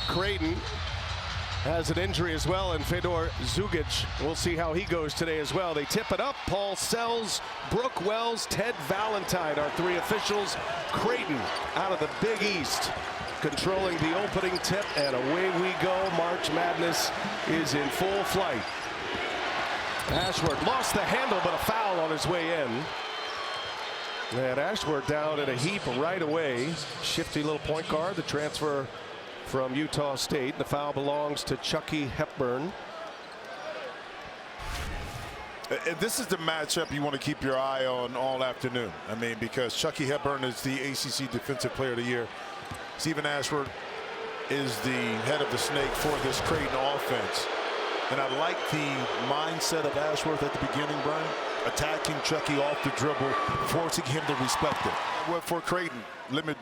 Creighton has an injury as well, and Fedor Zugic. We'll see how he goes today as well. They tip it up. Paul Sells, Brooke Wells, Ted Valentine, our three officials. Creighton out of the Big East, controlling the opening tip, and away we go. March Madness is in full flight. Ashworth lost the handle, but a foul on his way in. And Ashworth down in a heap right away. Shifty little point guard, the transfer from Utah State. The foul belongs to Chucky Hepburn. This is the matchup you want to keep your eye on all afternoon. I mean, because Chucky Hepburn is the ACC Defensive Player of the Year. Stephen Ashworth is the head of the snake for this Creighton offense. And I like the mindset of Ashworth at the beginning, Brian. Attacking Chucky off the dribble, forcing him to respect it. Well, for Creighton, limit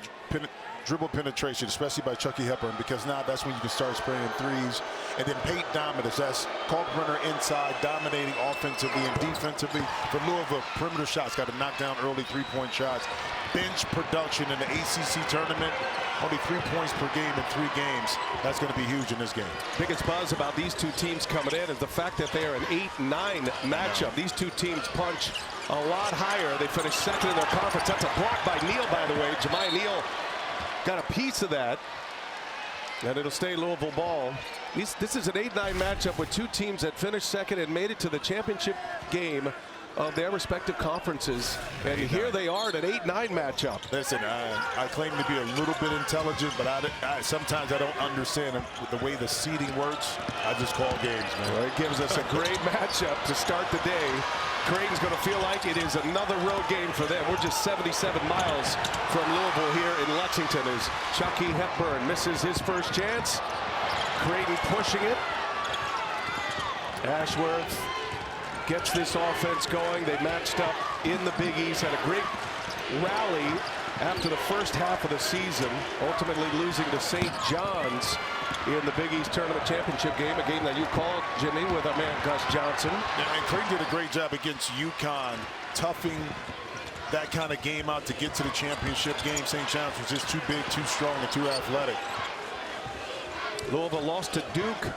dribble penetration, especially by Chucky Hepburn, because now that's when you can start spraying threes. And then paint dominance. That's Kalkbrenner inside, dominating offensively and defensively. For Louisville, perimeter shots, got to knock down early three-point shots. Bench production in the ACC tournament, only 3 points per game in 3 games. That's going to be huge in this game. Biggest buzz about these two teams coming in is the fact that they are an 8-9 matchup. These two teams punch a lot higher. They finished second in their conference. That's a block by Neal, by the way. Jemiah Neal got a piece of that, and it'll stay Louisville ball. This is an 8-9 matchup with two teams that finished second and made it to the championship game of their respective conferences, and here they are at an 8-9 matchup. Listen, I claim to be a little bit intelligent, but sometimes I don't understand the way the seeding works. I just call games, man. Well, it gives us a great matchup to start the day. Creighton's going to feel like it is another road game for them. We're just 77 miles from Louisville here in Lexington as Chucky Hepburn misses his first chance. Creighton pushing it. Ashworth gets this offense going. They matched up in the Big East, had a great rally after the first half of the season, ultimately losing to St. John's in the Big East Tournament Championship game, a game that you called, Jimmy, with our man Gus Johnson. And Creighton did a great job against UConn, toughing that kind of game out to get to the championship game. St. John's was just too big, too strong, and too athletic. Louisville lost to Duke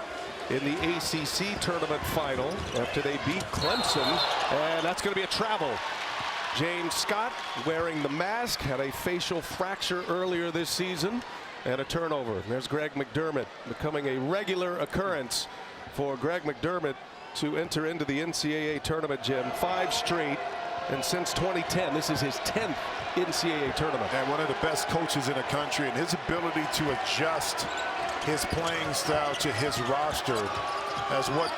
in the ACC tournament final after they beat Clemson, and that's going to be a travel. James Scott, wearing the mask, had a facial fracture earlier this season, and a turnover. There's Greg McDermott, becoming a regular occurrence for Greg McDermott to enter into the NCAA tournament, Jim. 5 straight, and since 2010, this is his 10th NCAA tournament. And one of the best coaches in the country, and his ability to adjust his playing style to his roster as what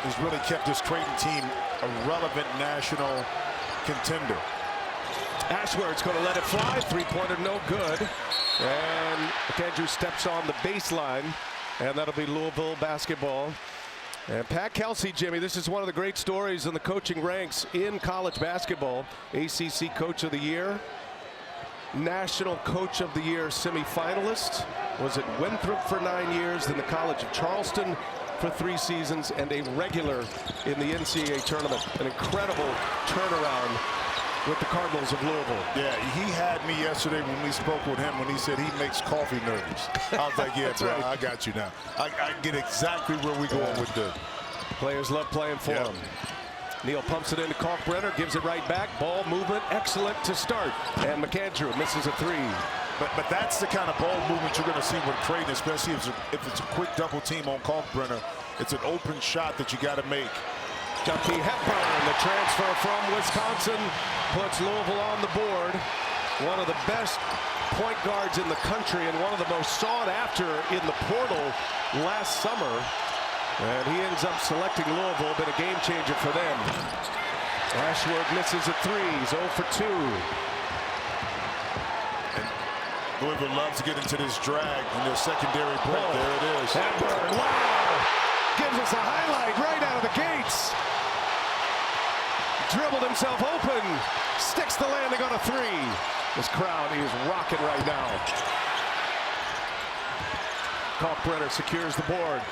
has really kept this Creighton team a relevant national contender. Ashworth's going to let it fly. Three-pointer no good. And McAndrew steps on the baseline, and that'll be Louisville basketball. And Pat Kelsey, Jimmy, this is one of the great stories in the coaching ranks in college basketball. ACC Coach of the Year, National Coach of the Year semifinalist, was at Winthrop for 9 years, then the College of Charleston for 3 seasons, and a regular in the NCAA tournament. An incredible turnaround with the Cardinals of Louisville. Yeah, he had me yesterday when we spoke with him when he said he makes coffee nervous. I was like, yeah, bro, right. I got you now. I get exactly where we're going with this. Players love playing for him. Neal pumps it into Kalkbrenner, gives it right back. Ball movement, excellent to start. And McAndrew misses a 3. But that's the kind of ball movement you're going to see with Creighton, especially if it's a quick double team on Kalkbrenner. It's an open shot that you got to make. Chucky Hepburn, the transfer from Wisconsin, puts Louisville on the board. One of the best point guards in the country and one of the most sought after in the portal last summer. And he ends up selecting Louisville, been a game changer for them. Ashworth misses a 3, he's 0 for 2. Louisville loves to get into this drag in their secondary break. There it is. Hepburn, wow! Gives us a highlight right out of the gates. Dribbled himself open. Sticks the landing on a 3. This crowd is rocking right now. Kalkbrenner secures the board.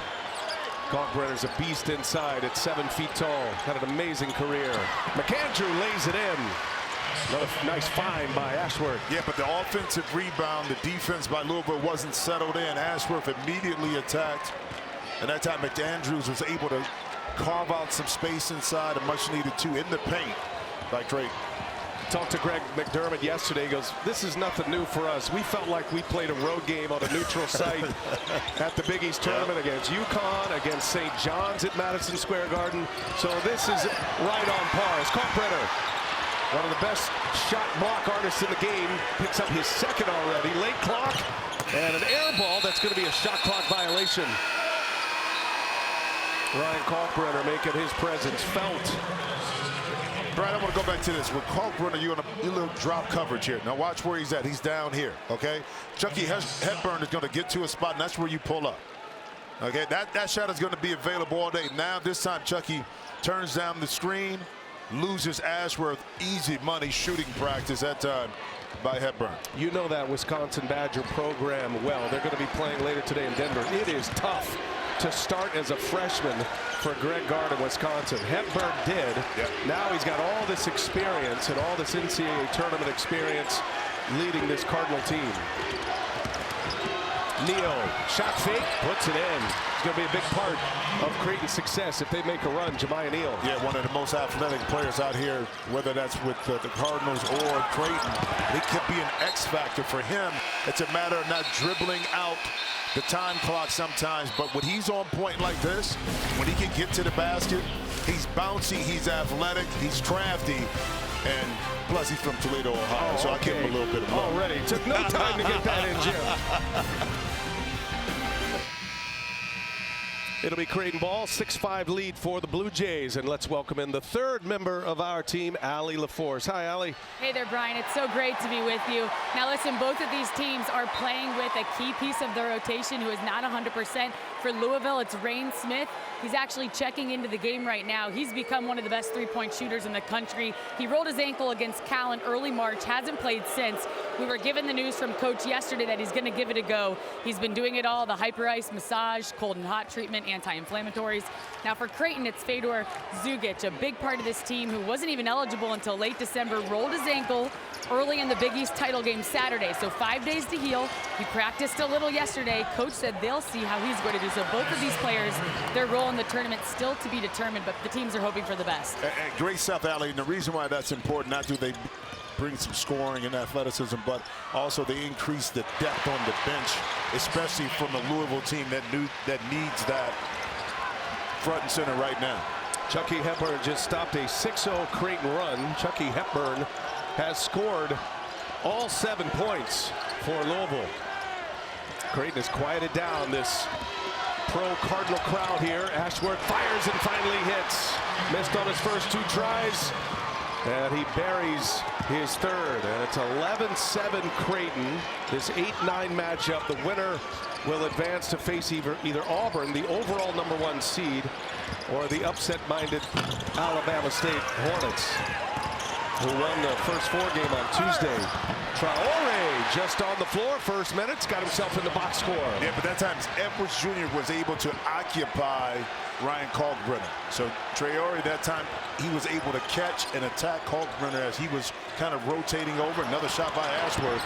Kalkbrenner's a beast inside at 7 feet tall. Had an amazing career. McAndrew lays it in. Another nice find by Ashworth. Yeah, but the offensive rebound, the defense by Louisville wasn't settled in. Ashworth immediately attacked. And that time McAndrews was able to carve out some space inside, a much needed two in the paint by Creighton. Talked to Greg McDermott yesterday. He goes, this is nothing new for us. We felt like we played a road game on a neutral site at the Big East tournament against UConn, against St. John's at Madison Square Garden. So this is right on par. It's Kalkbrenner, one of the best shot block artists in the game, picks up his second already. Late clock and an air ball. That's going to be a shot clock violation. Ryan Kalkbrenner making his presence felt. Brian, I want to go back to this. With Kalkbrenner, you're on a little drop coverage here. Now watch where he's at. He's down here, okay? Chucky Hepburn is going to get to a spot, and that's where you pull up. Okay, that shot is going to be available all day. Now this time Chucky turns down the screen, loses Ashworth. Easy money shooting practice that time by Hepburn. You know that Wisconsin Badger program well. They're going to be playing later today in Denver. It is tough to start as a freshman for Greg Gard in Wisconsin. Hepburn did. Yep. Now he's got all this experience and all this NCAA tournament experience leading this Cardinal team. Neal, shot fake, puts it in. It's going to be a big part of Creighton's success if they make a run. Jemiah Neal. Yeah, one of the most athletic players out here, whether that's with the Cardinals or Creighton. It could be an X factor for him. It's a matter of not dribbling out the time clock sometimes, but when he's on point like this, when he can get to the basket, he's bouncy, he's athletic, he's crafty, and plus he's from Toledo, Ohio, so I give him a little bit of love. Already took no time to get that in, Jim. It'll be Creighton ball, 6-5 lead for the Blue Jays, and let's welcome in the third member of our team, Allie LaForce. Hi, Allie. Hey there, Brian. It's so great to be with you. Now, listen, both of these teams are playing with a key piece of their rotation who is not 100%. For Louisville, it's Rain Smith. He's actually checking into the game right now. He's become one of the best three-point shooters in the country. He rolled his ankle against Cal in early March, hasn't played since. We were given the news from Coach yesterday that he's going to give it a go. He's been doing it all, the hyper ice, massage, cold and hot treatment, anti-inflammatories. Now for Creighton, it's Fedor Zugic, a big part of this team who wasn't even eligible until late December, rolled his ankle early in the Big East title game Saturday. So 5 days to heal. He practiced a little yesterday. Coach said they'll see how he's going to do. So both of these players, their role in the tournament still to be determined, but the teams are hoping for the best. And great stuff, Allie. And the reason why that's important, not do they bring some scoring and athleticism, but also they increase the depth on the bench, especially from a Louisville team that needs that front and center right now. Chucky Hepburn just stopped a 6-0 Creighton run. Chucky Hepburn has scored all 7 points for Louisville. Creighton has quieted down this pro-Cardinal crowd here. Ashworth fires and finally hits. Missed on his first 2 tries. And he buries his third. And it's 11-7 Creighton. This 8-9 matchup. The winner will advance to face either Auburn, the overall #1 seed, or the upset-minded Alabama State Hornets, who won the first 4 game on Tuesday. Traore just on the floor, first minutes, got himself in the box score. Yeah, but that time Edwards Jr. was able to occupy Ryan Kalkbrenner. So Traore, that time, he was able to catch and attack Kalkbrenner as he was kind of rotating over. Another shot by Ashworth.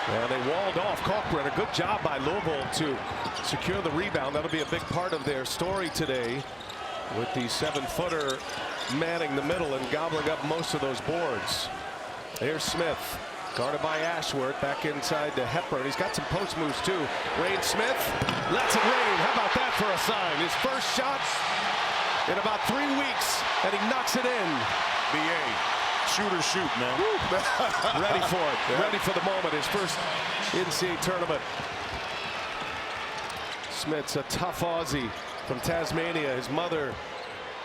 And they walled off Kalkbrenner. Good job by Louisville to secure the rebound. That'll be a big part of their story today, with the 7-footer manning the middle and gobbling up most of those boards. Here's Smith, guarded by Ashworth, back inside to Hepburn. He's got some post moves too. Rain Smith lets it rain. How about that for a sign? His first shot in about 3 weeks, and he knocks it in. BA, shoot or shoot, man. Ready for it. Yeah. Ready for the moment. His first NCAA tournament. Smith's a tough Aussie from Tasmania. His mother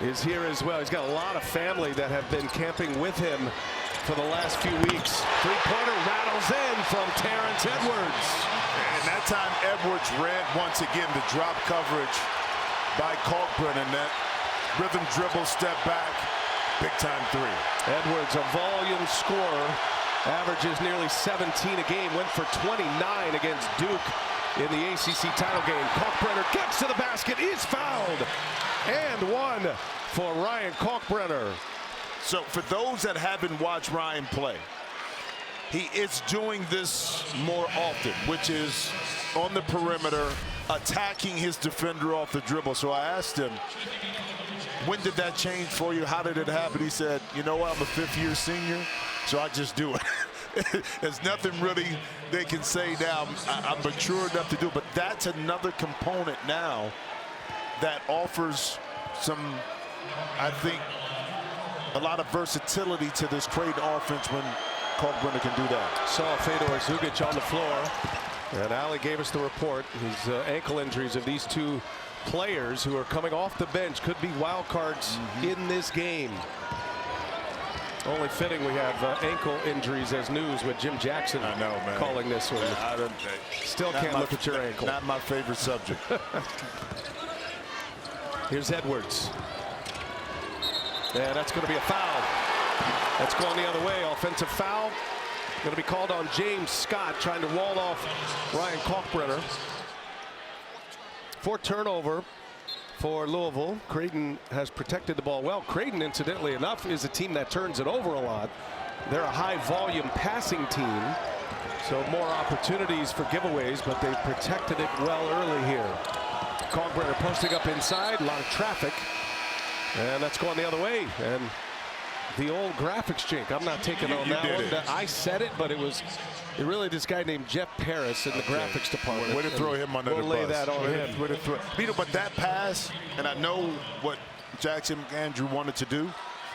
is here as well. He's got a lot of family that have been camping with him for the last few weeks. Three-pointer rattles in from Terrence Edwards. And that time Edwards read once again the drop coverage by Kalkbrenner, and that rhythm dribble, step back, big time 3. Edwards, a volume scorer, averages nearly 17 a game, went for 29 against Duke in the ACC title game. Kalkbrenner gets to the basket, is fouled, and 1 for Ryan Kalkbrenner. So for those that haven't watched Ryan play, he is doing this more often, which is on the perimeter, attacking his defender off the dribble. So I asked him, when did that change for you? How did it happen? He said, you know what, I'm a fifth-year senior, so I just do it. There's nothing really they can say now. I'm mature enough to do it, but that's another component now that offers some, I think, a lot of versatility to this Creighton offense when Kalkbrenner can do that. Saw Fedor Zugic on the floor, and Ali gave us the report. His ankle injuries of these two players who are coming off the bench could be wild cards in this game. Only fitting we have ankle injuries as news with Jim Jackson calling this one. Still can't look at your ankle. Not my favorite subject. Here's Edwards. Yeah, that's going to be a foul. That's going the other way. Offensive foul. Going to be called on James Scott, trying to wall off Ryan Kalkbrenner. 4 turnover for Louisville. Creighton has protected the ball well. Creighton, incidentally enough, is a team that turns it over a lot. They're a high volume passing team, so more opportunities for giveaways, but they've protected it well early here. Kalkbrenner posting up inside, a lot of traffic, and that's going the other way. And the old graphics jink, I'm not taking on that one. I said it, but it was really this guy named Jeff Paris in the graphics department. Way to throw him under the bus. We'll lay that on him. But that pass, and I know what Jackson Andrew wanted to do,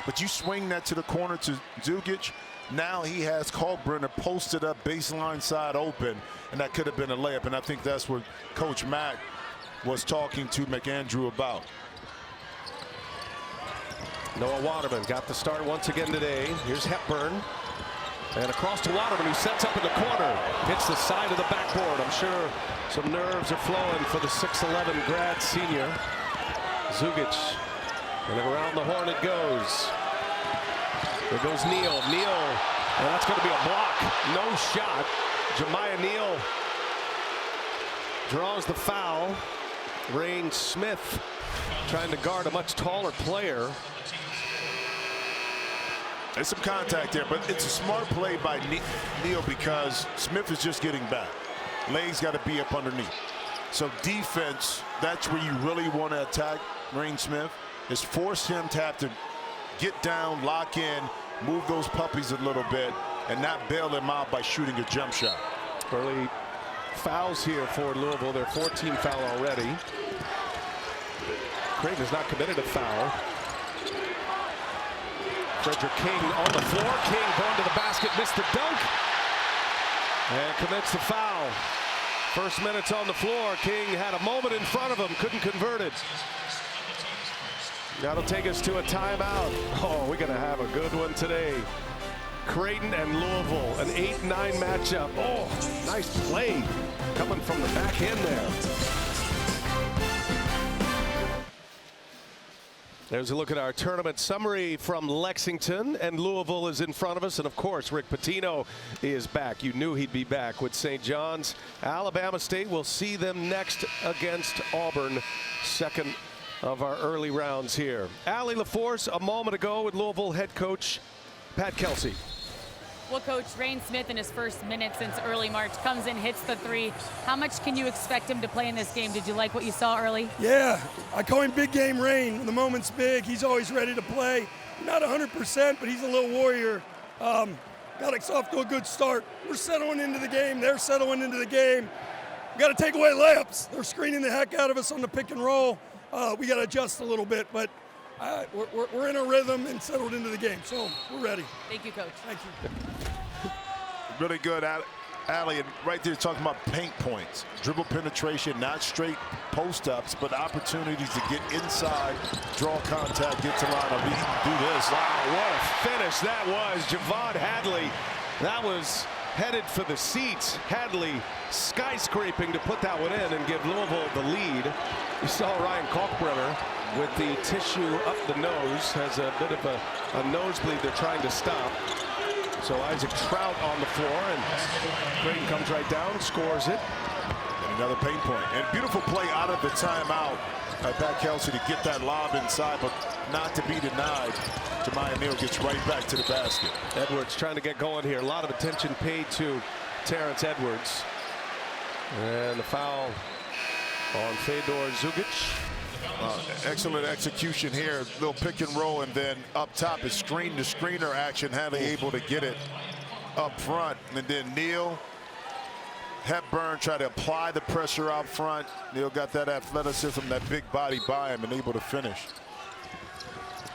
but you swing that to the corner to Zugic. Now he has Kalkbrenner posted up baseline side open, and that could have been a layup. And I think that's what Coach Mack was talking to McAndrew about. Noah Waterman got the start once again today. Here's Hepburn. And across to Waterman, who sets up in the corner. Hits the side of the backboard. I'm sure some nerves are flowing for the 6'11" grad senior. Zugic. And then around the horn it goes. There goes Neal. Neal. And that's going to be a block. No shot. Jemiah Neal draws the foul. Rain Smith trying to guard a much taller player. There's some contact there, but it's a smart play by Neal because Smith is just getting back. Legs got to be up underneath. So defense, that's where you really want to attack Rain Smith, is force him to have to get down, lock in, move those puppies a little bit, and not bail them out by shooting a jump shot. Early fouls here for Louisville. Their 14th foul already. Creighton has not committed a foul. Frederick King on the floor. King going to the basket, missed the dunk, and commits the foul. First minutes on the floor. King had a moment in front of him, couldn't convert it. That'll take us to a timeout. Oh, we're going to have a good one today. Creighton and Louisville, an 8-9 matchup. Oh, nice play coming from the back end there. There's a look at our tournament summary from Lexington, and Louisville is in front of us. And of course, Rick Pitino is back. You knew he'd be back with St. John's. Alabama State will see them next against Auburn, second of our early rounds here. Allie LaForce a moment ago with Louisville head coach Pat Kelsey. Well, Coach, Rain Smith in his first minute since early March comes in, hits the 3. How much can you expect him to play in this game? Did you like what you saw early? Yeah, I call him Big Game Rain. When the moment's big, he's always ready to play. Not 100%, but he's a little warrior. Got us off to a good start. We're settling into the game. They're settling into the game. We got to take away layups. They're screening the heck out of us on the pick and roll. We got to adjust a little bit, but we're in a rhythm and settled into the game, so we're ready. Thank you, Coach. Thank you. Really good, Allie, and right there talking about paint points. Dribble penetration, not straight post-ups, but opportunities to get inside, draw contact, get to line up. We can do this. Wow, what a finish that was. Javon Hadley, that was headed for the seats. Hadley skyscraping to put that one in and give Louisville the lead. You saw Ryan Kalkbrenner with the tissue up the nose, has a bit of a nosebleed they're trying to stop. So Isaac Trout on the floor, and Creighton comes right down, scores it. And another paint point. And beautiful play out of the timeout by Pat Kelsey to get that lob inside, but not to be denied. Jemiah Neal gets right back to the basket. Edwards trying to get going here. A lot of attention paid to Terrence Edwards. And the foul on Fedor Zugic. Excellent execution here. Little pick and roll, and then up top is screen to screener action. Hadley able to get it up front, and then Neal, Hepburn try to apply the pressure out front. Neal got that athleticism, that big body by him, and able to finish.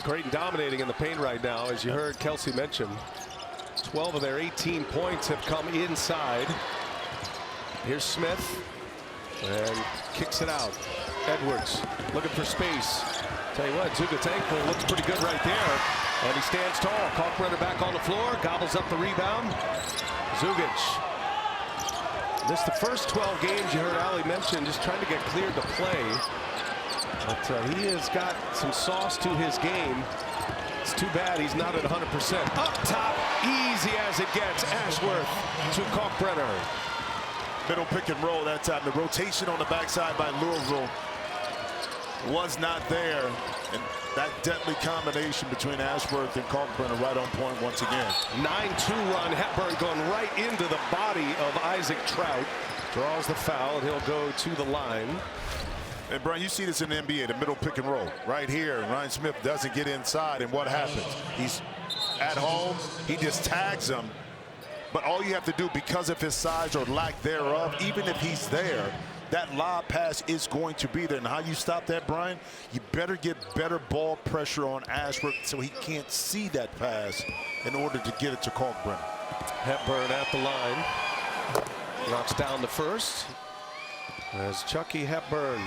Creighton dominating in the paint right now, as you heard Kelsey mention. 12 of their 18 points have come inside. Here's Smith, and kicks it out. Edwards looking for space. Tell you what, Zugic's ankle looks pretty good right there. And he stands tall. Kalkbrenner back on the floor, gobbles up the rebound. Zugic. This the first 12 games you heard Ali mention, just trying to get cleared to play. But he has got some sauce to his game. It's too bad he's not at 100%. Up top, easy as it gets. Ashworth to Kalkbrenner. Middle pick and roll that time. The rotation on the backside by Louisville was not there. And that deadly combination between Ashworth and Kalkbrenner right on point once again. 9-2 run. Hepburn going right into the body of Isaac Trout. Draws the foul, and he'll go to the line. And Brian, you see this in the NBA, the middle pick and roll. Right here, Ryan Smith doesn't get inside, and what happens? He's at home, he just tags him. But all you have to do, because of his size or lack thereof, even if he's there, that lob pass is going to be there. And how you stop that, Brian? You better get better ball pressure on Ashworth so he can't see that pass in order to get it to Kalkbrenner. Hepburn at the line. Knocks down the first. As Chucky Hepburn.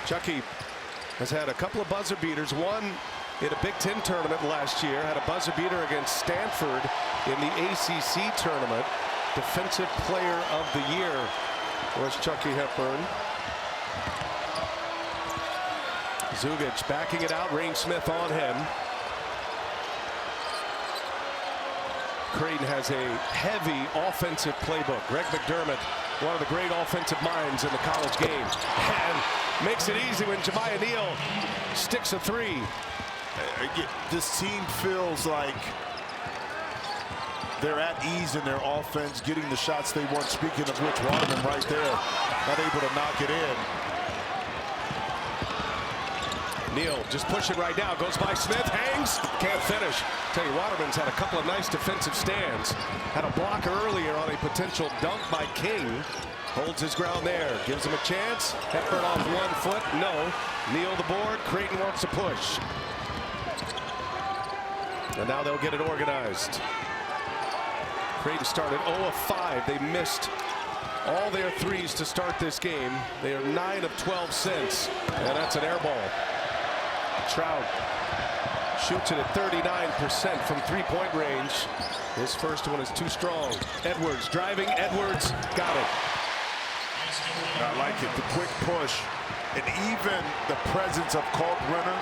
Chucky has had a couple of buzzer beaters. One in a Big Ten tournament last year. Had a buzzer beater against Stanford in the ACC tournament. Defensive Player of the Year was Chucky Hepburn. Zugic backing it out. Rain Smith on him. Creighton has a heavy offensive playbook. Greg McDermott, one of the great offensive minds in the college game, and makes it easy when Jemiah Neal sticks a three. This team feels like they're at ease in their offense, getting the shots they want. Speaking of which, Waterman right there, not able to knock it in. Neal just pushing right now, goes by Smith, hangs, can't finish. Tell you, Waterman's had a couple of nice defensive stands. Had a block earlier on a potential dunk by King. Holds his ground there, gives him a chance. Hepburn off 1 foot, no. Neal the board, Creighton wants to push. And now they'll get it organized. Creighton started 0 of 5. They missed all their threes to start this game. They are 9 of 12 since, and that's an air ball. Trout shoots it at 39% from three-point range. His first one is too strong. Edwards driving. Edwards got it. I like it. The quick push. And even the presence of Kalkbrenner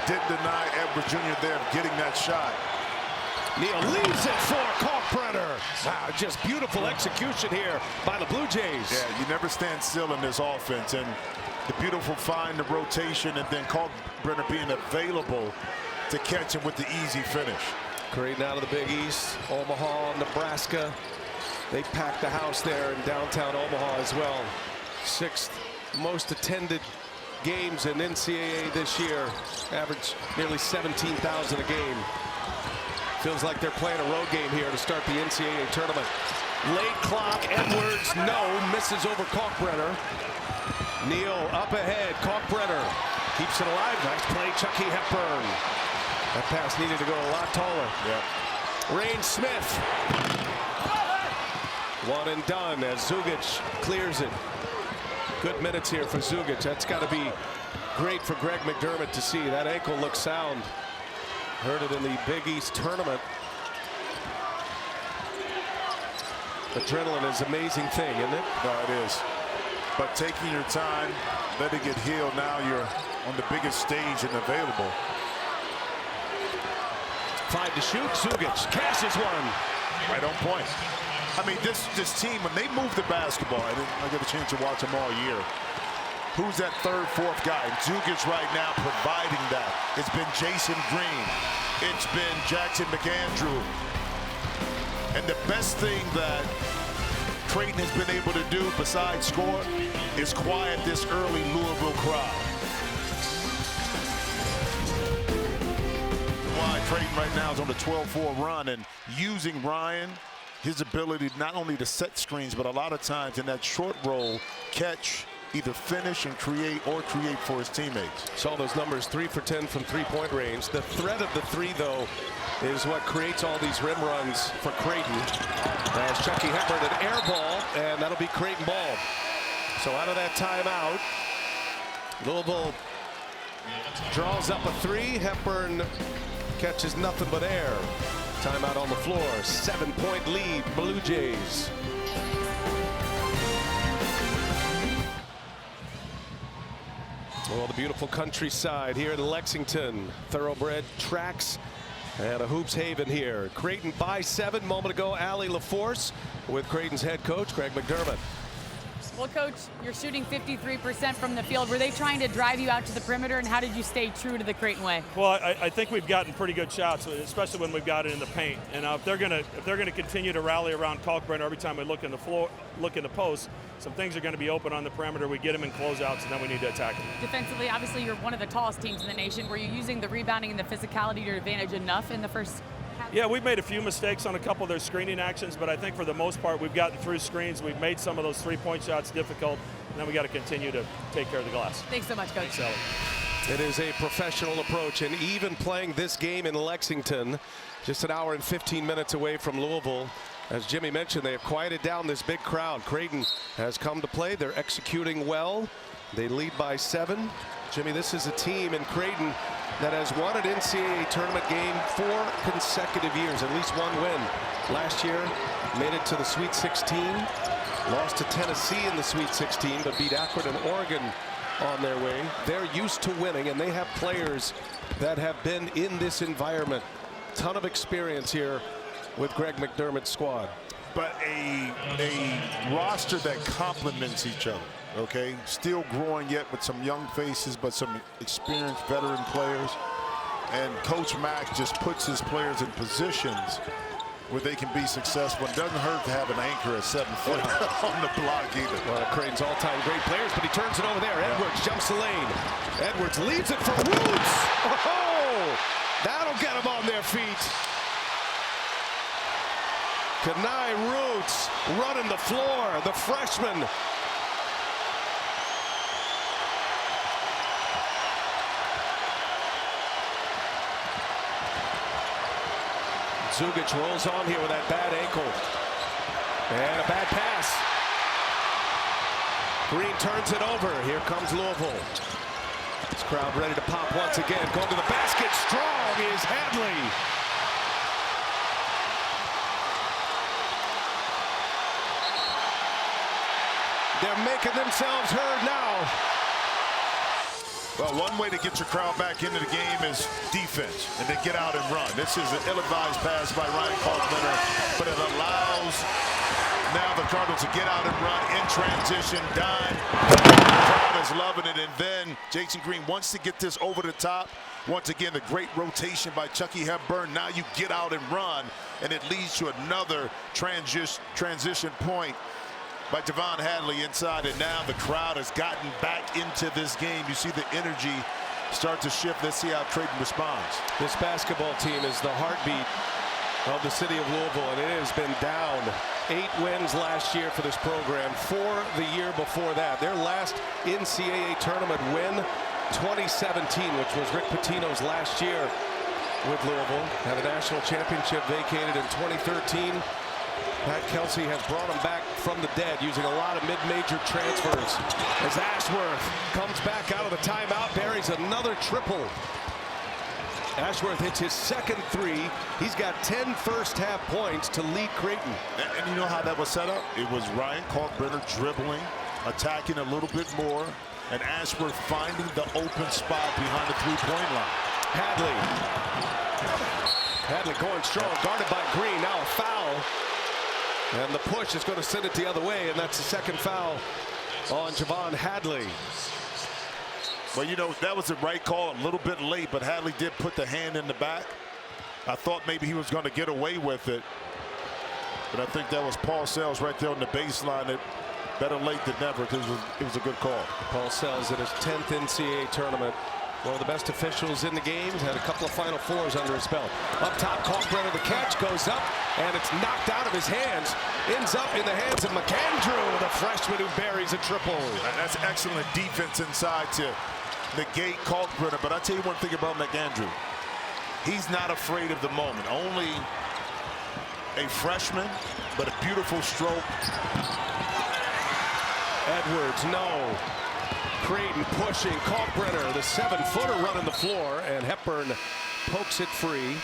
didn't deny Edwards Jr. there of getting that shot. Neal leaves it for Kalkbrenner. Wow, just beautiful execution here by the Blue Jays. Yeah, you never stand still in this offense. And the beautiful find, the rotation, and then Kalkbrenner being available to catch him with the easy finish. Creighton out of the Big East, Omaha, Nebraska. They packed the house there in downtown Omaha as well. 6th most attended games in NCAA this year. Average nearly 17,000 a game. Feels like they're playing a road game here to start the NCAA tournament. Late clock, Edwards, no, misses over Kalkbrenner. Neal up ahead, Kalkbrenner keeps it alive. Nice play, Chucky Hepburn. That pass needed to go a lot taller. Yeah. Rain Smith. One and done as Zugic clears it. Good minutes here for Zugic. That's got to be great for Greg McDermott to see. That ankle looks sound. Heard it in the Big East tournament. Adrenaline is an amazing thing, isn't it? No, it is. But taking your time, letting it heal, now you're on the biggest stage and available. 5 to shoot. Zugic cashes one. Right on point. I mean, this team, when they move the basketball, and I get a chance to watch them all year, who's that third, fourth guy? Zugic right now providing that. It's been Jason Green. It's been Jackson McAndrew. And the best thing that Creighton has been able to do besides score is quiet this early Louisville crowd. Why Creighton right now is on a 12-4 run, and using Ryan, his ability not only to set screens, but a lot of times in that short roll, catch, either finish and create or create for his teammates. Saw those numbers, 3 for 10 from three-point range. The threat of the three, though, is what creates all these rim runs for Creighton. As Chucky Hepburn an air ball, and that'll be Creighton ball. So out of that timeout, Louisville draws up a three. Hepburn catches nothing but air. Timeout on the floor. 7-point lead, Blue Jays. Well, the beautiful countryside here in Lexington. Thoroughbred tracks and a hoops haven here. Creighton by 7. Moment ago, Allie LaForce with Creighton's head coach, Greg McDermott. Well, Coach, you're shooting 53% from the field. Were they trying to drive you out to the perimeter, and how did you stay true to the Creighton way? Well, I think we've gotten pretty good shots, especially when we've got it in the paint. And if they're gonna continue to rally around Kalkbrenner every time we look in the floor, look in the post, some things are going to be open on the perimeter. We get them in closeouts, and then we need to attack them. Defensively, obviously, you're one of the tallest teams in the nation. Were you using the rebounding and the physicality to your advantage enough in the first half? Yeah, we've made a few mistakes on a couple of their screening actions, but I think for the most part, we've gotten through screens. We've made some of those three-point shots difficult, and then we got to continue to take care of the glass. Thanks so much, Coach. Thanks, Ellie. It is a professional approach, and even playing this game in Lexington, just an hour and 15 minutes away from Louisville. As Jimmy mentioned, they have quieted down this big crowd. Creighton has come to play. They're executing well. They lead by 7. Jimmy, this is a team in Creighton that has won an NCAA tournament game 4 consecutive years, at least one win. Last year, made it to the Sweet 16, lost to Tennessee in the Sweet 16, but beat Akron and Oregon on their way. They're used to winning, and they have players that have been in this environment. Ton of experience here with Greg McDermott's squad. But a roster that complements each other, okay? Still growing yet with some young faces, but some experienced veteran players. And Coach Mack just puts his players in positions where they can be successful. It doesn't hurt to have an anchor at 7 foot on the block either. One of Creighton's all-time great players, but he turns it over there. Edwards jumps the lane. Edwards leaves it for Roots. Oh, that'll get them on their feet. Kenai Roots running the floor, the freshman. Zugic rolls on here with that bad ankle. And a bad pass. Green turns it over. Here comes Louisville. This crowd ready to pop once again. Going to the basket. Strong is Hadley. They're making themselves heard now. Well, one way to get your crowd back into the game is defense and then get out and run. This is an ill-advised pass by Ryan Kalkbrenner, but it allows now the Cardinals to get out and run in transition. Dime. The crowd is loving it, and then Jason Green wants to get this over the top. Once again, the great rotation by Chucky Hepburn. Now you get out and run, and it leads to another transition point by Devon Hadley inside, and now the crowd has gotten back into this game. You see the energy start to shift. Let's see how Creighton responds. This basketball team is the heartbeat of the city of Louisville, and it has been down. 8 wins last year for this program, 4 the year before that. Their last NCAA tournament win, 2017, which was Rick Pitino's last year with Louisville. Had a national championship vacated in 2013. Pat Kelsey has brought him back from the dead using a lot of mid-major transfers. As Ashworth comes back out of the timeout, buries another triple. Ashworth hits his second 3. He's got 10 first-half points to lead Creighton. And you know how that was set up? It was Ryan Kalkbrenner dribbling, attacking a little bit more, and Ashworth finding the open spot behind the three-point line. Hadley going strong, guarded by Green. Now a foul. And the push is going to send it the other way, and that's the second foul on Javon Hadley. Well, you know, that was the right call, a little bit late, but Hadley did put the hand in the back. I thought maybe he was going to get away with it, but I think that was Paul Sells right there on the baseline. That better late than never, because it was a good call. Paul Sells in his 10th NCAA tournament. One of the best officials in the game. Had a couple of Final Fours under his belt. Up top, Kalkbrenner, the catch goes up, and it's knocked out of his hands. Ends up in the hands of McAndrew, the freshman who buries a triple. That's excellent defense inside to negate Kalkbrenner. But I tell you one thing about McAndrew. He's not afraid of the moment. Only a freshman, but a beautiful stroke. Edwards, no. Creighton pushing. Kalkbrenner, the 7-footer, running the floor, and Hepburn pokes it free.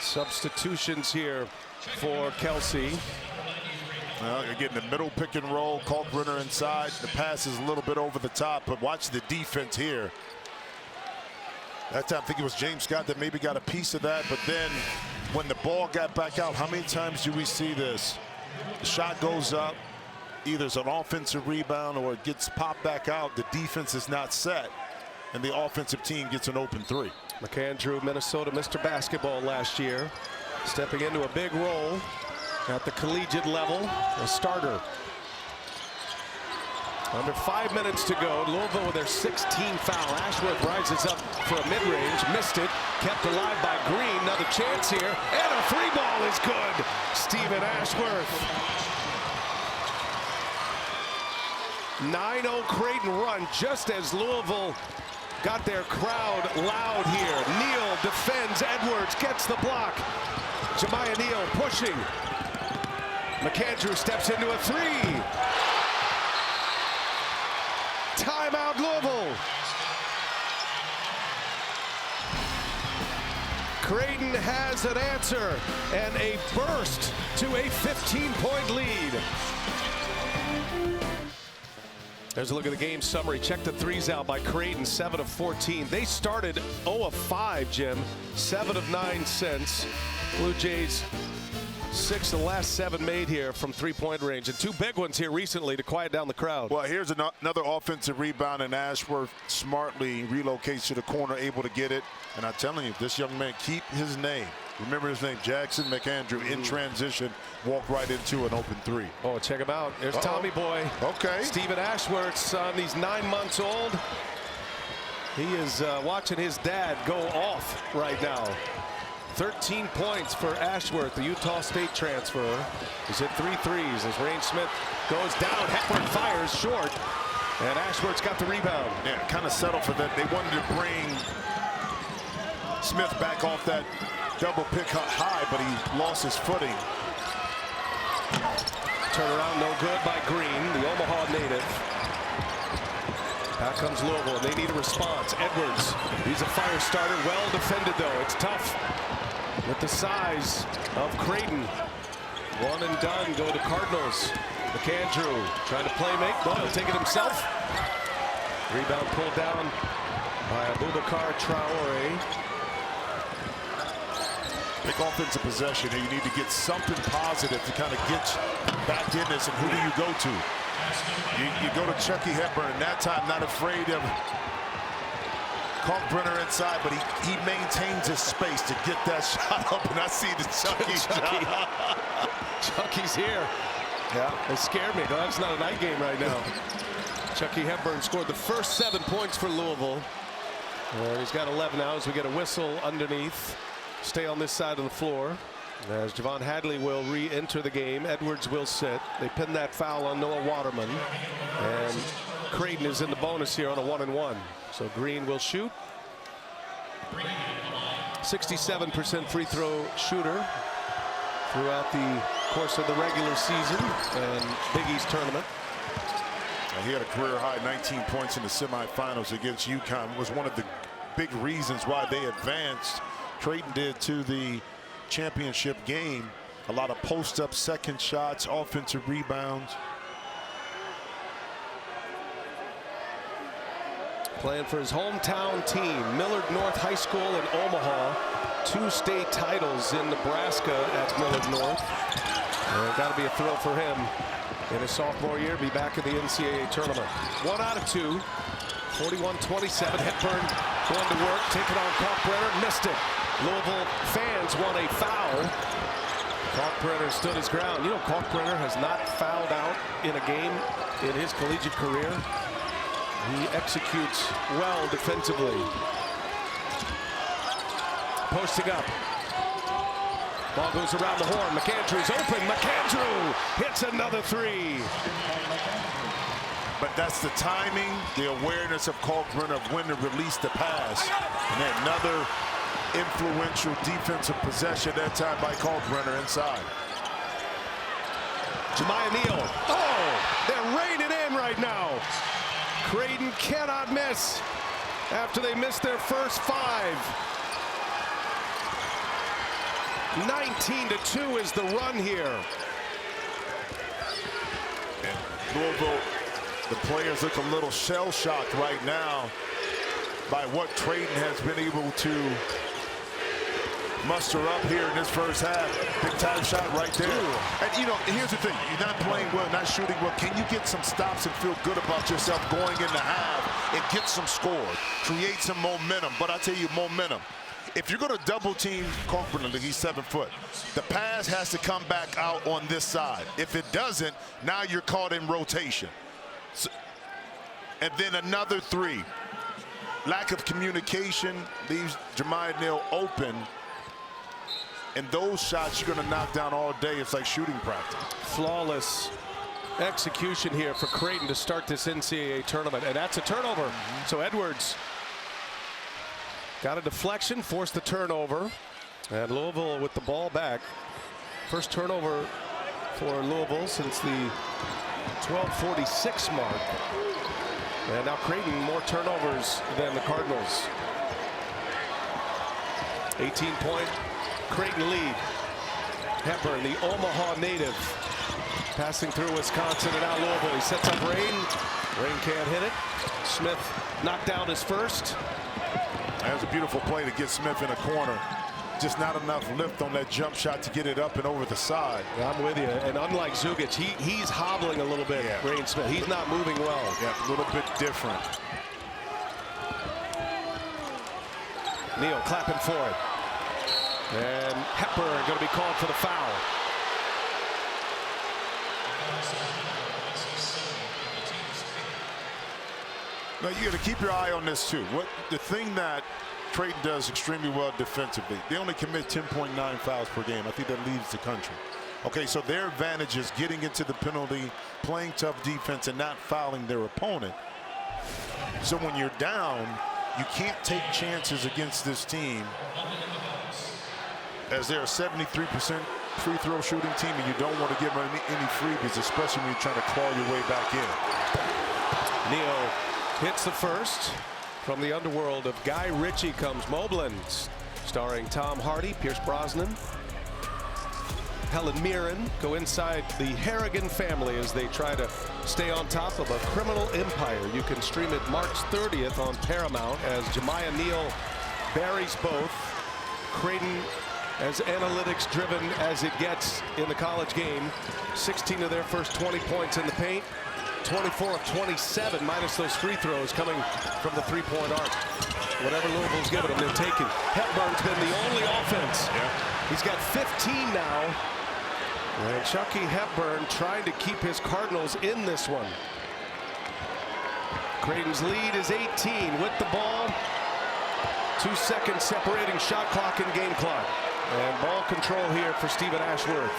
Substitutions here for Kelsey. Well, again, the middle pick and roll. Kalkbrenner inside. The pass is a little bit over the top, but watch the defense here. That time, I think it was James Scott that maybe got a piece of that, but then when the ball got back out, how many times do we see this? The shot goes up, either it's an offensive rebound or it gets popped back out. The defense is not set, and the offensive team gets an open three. McAndrew, Minnesota, Mr. Basketball last year, stepping into a big role at the collegiate level, a starter. Under 5 minutes to go. Louisville with their 16th foul. Ashworth rises up for a mid-range. Missed it. Kept alive by Green. Another chance here. And a free ball is good. Stephen Ashworth. 9-0 Creighton run just as Louisville got their crowd loud here. Neal defends. Edwards gets the block. Jemiah Neal pushing. McAndrew steps into a three. Timeout Louisville. Creighton has an answer and a burst to a 15-point lead. There's a look at the game summary. Check the threes out by Creighton, 7 of 14. They started 0 of 5, Jim. 7 of 9 since. Blue Jays 6 of the last 7 made here from three-point range, and 2 big ones here recently to quiet down the crowd. Well, here's another offensive rebound, and Ashworth smartly relocates to the corner, able to get it. And I'm telling you, this young man, keep his name. Remember his name, Jackson McAndrew, in transition, walked right into an open three. Oh, check him out. There's Tommy Boy. Okay. Stephen Ashworth's son. He's 9 months old. He is watching his dad go off right now. 13 points for Ashworth, the Utah State transfer. He's hit 3 threes as Rain Smith goes down. Hepburn fires short, and Ashworth's got the rebound. Yeah, kind of settled for that. They wanted to bring Smith back off that double pick high, but he lost his footing. Turnaround no good by Green, the Omaha native. Back comes Louisville. They need a response. Edwards, he's a fire starter. Well defended, though. It's tough with the size of Creighton. One and done. Go to Cardinals. McAndrew trying to play make. No, he'll take it himself. Rebound pulled down by Abubakar Traore. Big offensive possession here. You need to get something positive to kind of get back in this. And who do you go to? You go to Chucky Hepburn, and that time not afraid of Kalkbrenner inside, but he maintains his space to get that shot up. And I see the Chucky. Chucky's here. Yeah. It scared me. That's not a night game right now. Chucky Hepburn scored the first 7 points for Louisville. And he's got 11 now as we get a whistle underneath. Stay on this side of the floor. As Javon Hadley will re-enter the game, Edwards will sit. They pin that foul on Noah Waterman. And Creighton is in the bonus here on a 1-and-1. So Green will shoot. 67% free throw shooter throughout the course of the regular season and Big East tournament. He had a career high 19 points in the semifinals against UConn. Was one of the big reasons why they advanced. Creighton did to the championship game. A lot of post-up second shots, offensive rebounds. Playing for his hometown team, Millard North High School in Omaha. 2 state titles in Nebraska at Millard North. Got to be a thrill for him in his sophomore year, be back in the NCAA tournament. 1 out of 2, 41-27. Hepburn going to work, taking on Kalkbrenner, missed it. Louisville fans want a foul. Kalkbrenner stood his ground. You know, Kalkbrenner has not fouled out in a game in his collegiate career. He executes well defensively. Posting up. Ball goes around the horn. McAndrew's open. McAndrew hits another three. But that's the timing, the awareness of Kalkbrenner of when to release the pass. And then another influential defensive possession that time by Kalkbrenner inside. Jemiah Neal. Oh, they're raining in right now. Creighton cannot miss after they missed their first 5. 19-2 is the run here. And Louisville, the players look a little shell-shocked right now by what Creighton has been able to muster up here in this first half. Big time shot right there. And you know, here's the thing, you're not playing well, not shooting well. Can you get some stops and feel good about yourself going in the half and get some scores, create some momentum? But I tell you, momentum. If you're going to double team Kalkbrenner, he's 7 foot, the pass has to come back out on this side. If it doesn't, now you're caught in rotation. So, and then another three. Lack of communication leaves Jemiah Neal open. And those shots you're going to knock down all day. It's like shooting practice. Flawless execution here for Creighton to start this NCAA tournament. And that's a turnover. So Edwards got a deflection, forced the turnover. And Louisville with the ball back. First turnover for Louisville since the 12:46 mark. And now Creighton more turnovers than the Cardinals. 18-point Creighton lead. Hepburn, the Omaha native, passing through Wisconsin and now Louisville. He sets up Rain. Rain can't hit it. Smith knocked down his first. That was a beautiful play to get Smith in a corner. Just not enough lift on that jump shot to get it up and over the side. Yeah, I'm with you. And unlike Zugic, he's hobbling a little bit. Yeah. Rain Smith, he's not moving well. Yeah, a little bit different. Neal clapping for it. And Hepburn going to be called for the foul. Now you got to keep your eye on this too. The thing that Creighton does extremely well defensively, they only commit 10.9 fouls per game. I think that leads the country. Okay, so their advantage is getting into the penalty, playing tough defense, and not fouling their opponent. So when you're down, you can't take chances against this team, as they're a 73% free throw shooting team, and you don't want to give them any freebies, especially when you're trying to claw your way back in. Neal hits the first. From the underworld of Guy Ritchie comes Moblin, starring Tom Hardy, Pierce Brosnan, Helen Mirren go inside the Harrigan family as they try to stay on top of a criminal empire. You can stream it March 30th on Paramount as Jemiah Neal buries both. Creighton as analytics driven as it gets in the college game. 16 of their first 20 points in the paint. 24 of 27 minus those free throws coming from the three-point arc. Whatever Louisville's given them, they're taking. Hepburn's been the only offense. Yeah. He's got 15 now. And Chucky Hepburn trying to keep his Cardinals in this one. Creighton's lead is 18 with the ball. 2 seconds separating shot clock and game clock. And ball control here for Stephen Ashworth.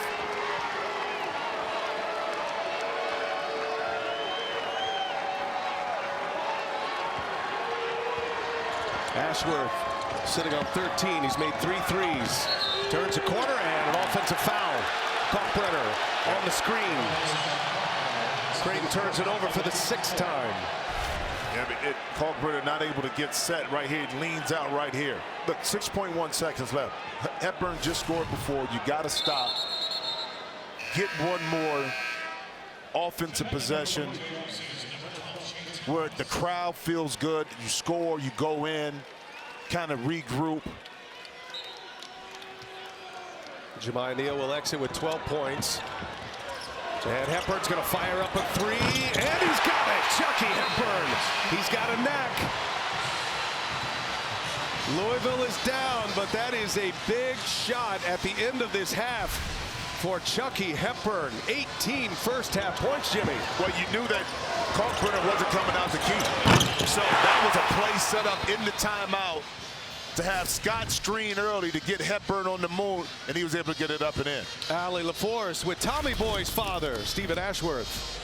Ashworth sitting on 13. He's made 3 threes. Turns a corner and an offensive foul. Kalkbrenner on the screen. Creighton turns it over for the 6th time. Yeah, but Kalkbrenner not able to get set right here. It leans out right here. Look, 6.1 seconds left. Hepburn just scored before. You got to stop. Get one more offensive possession where the crowd feels good. You score, you go in, kind of regroup. Jemiah Neal will exit with 12 points. And Hepburn's going to fire up a three, and he's got it. Chucky Hepburn. He's got a knack. Louisville is down, but that is a big shot at the end of this half for Chucky Hepburn. 18 first half points, Jimmy. Well, you knew that Kalkbrenner wasn't coming out the key. So that was a play set up in the timeout to have Scott screen early to get Hepburn on the move, and he was able to get it up and in. Allie LaForce with Tommy Boy's father, Stephen Ashworth.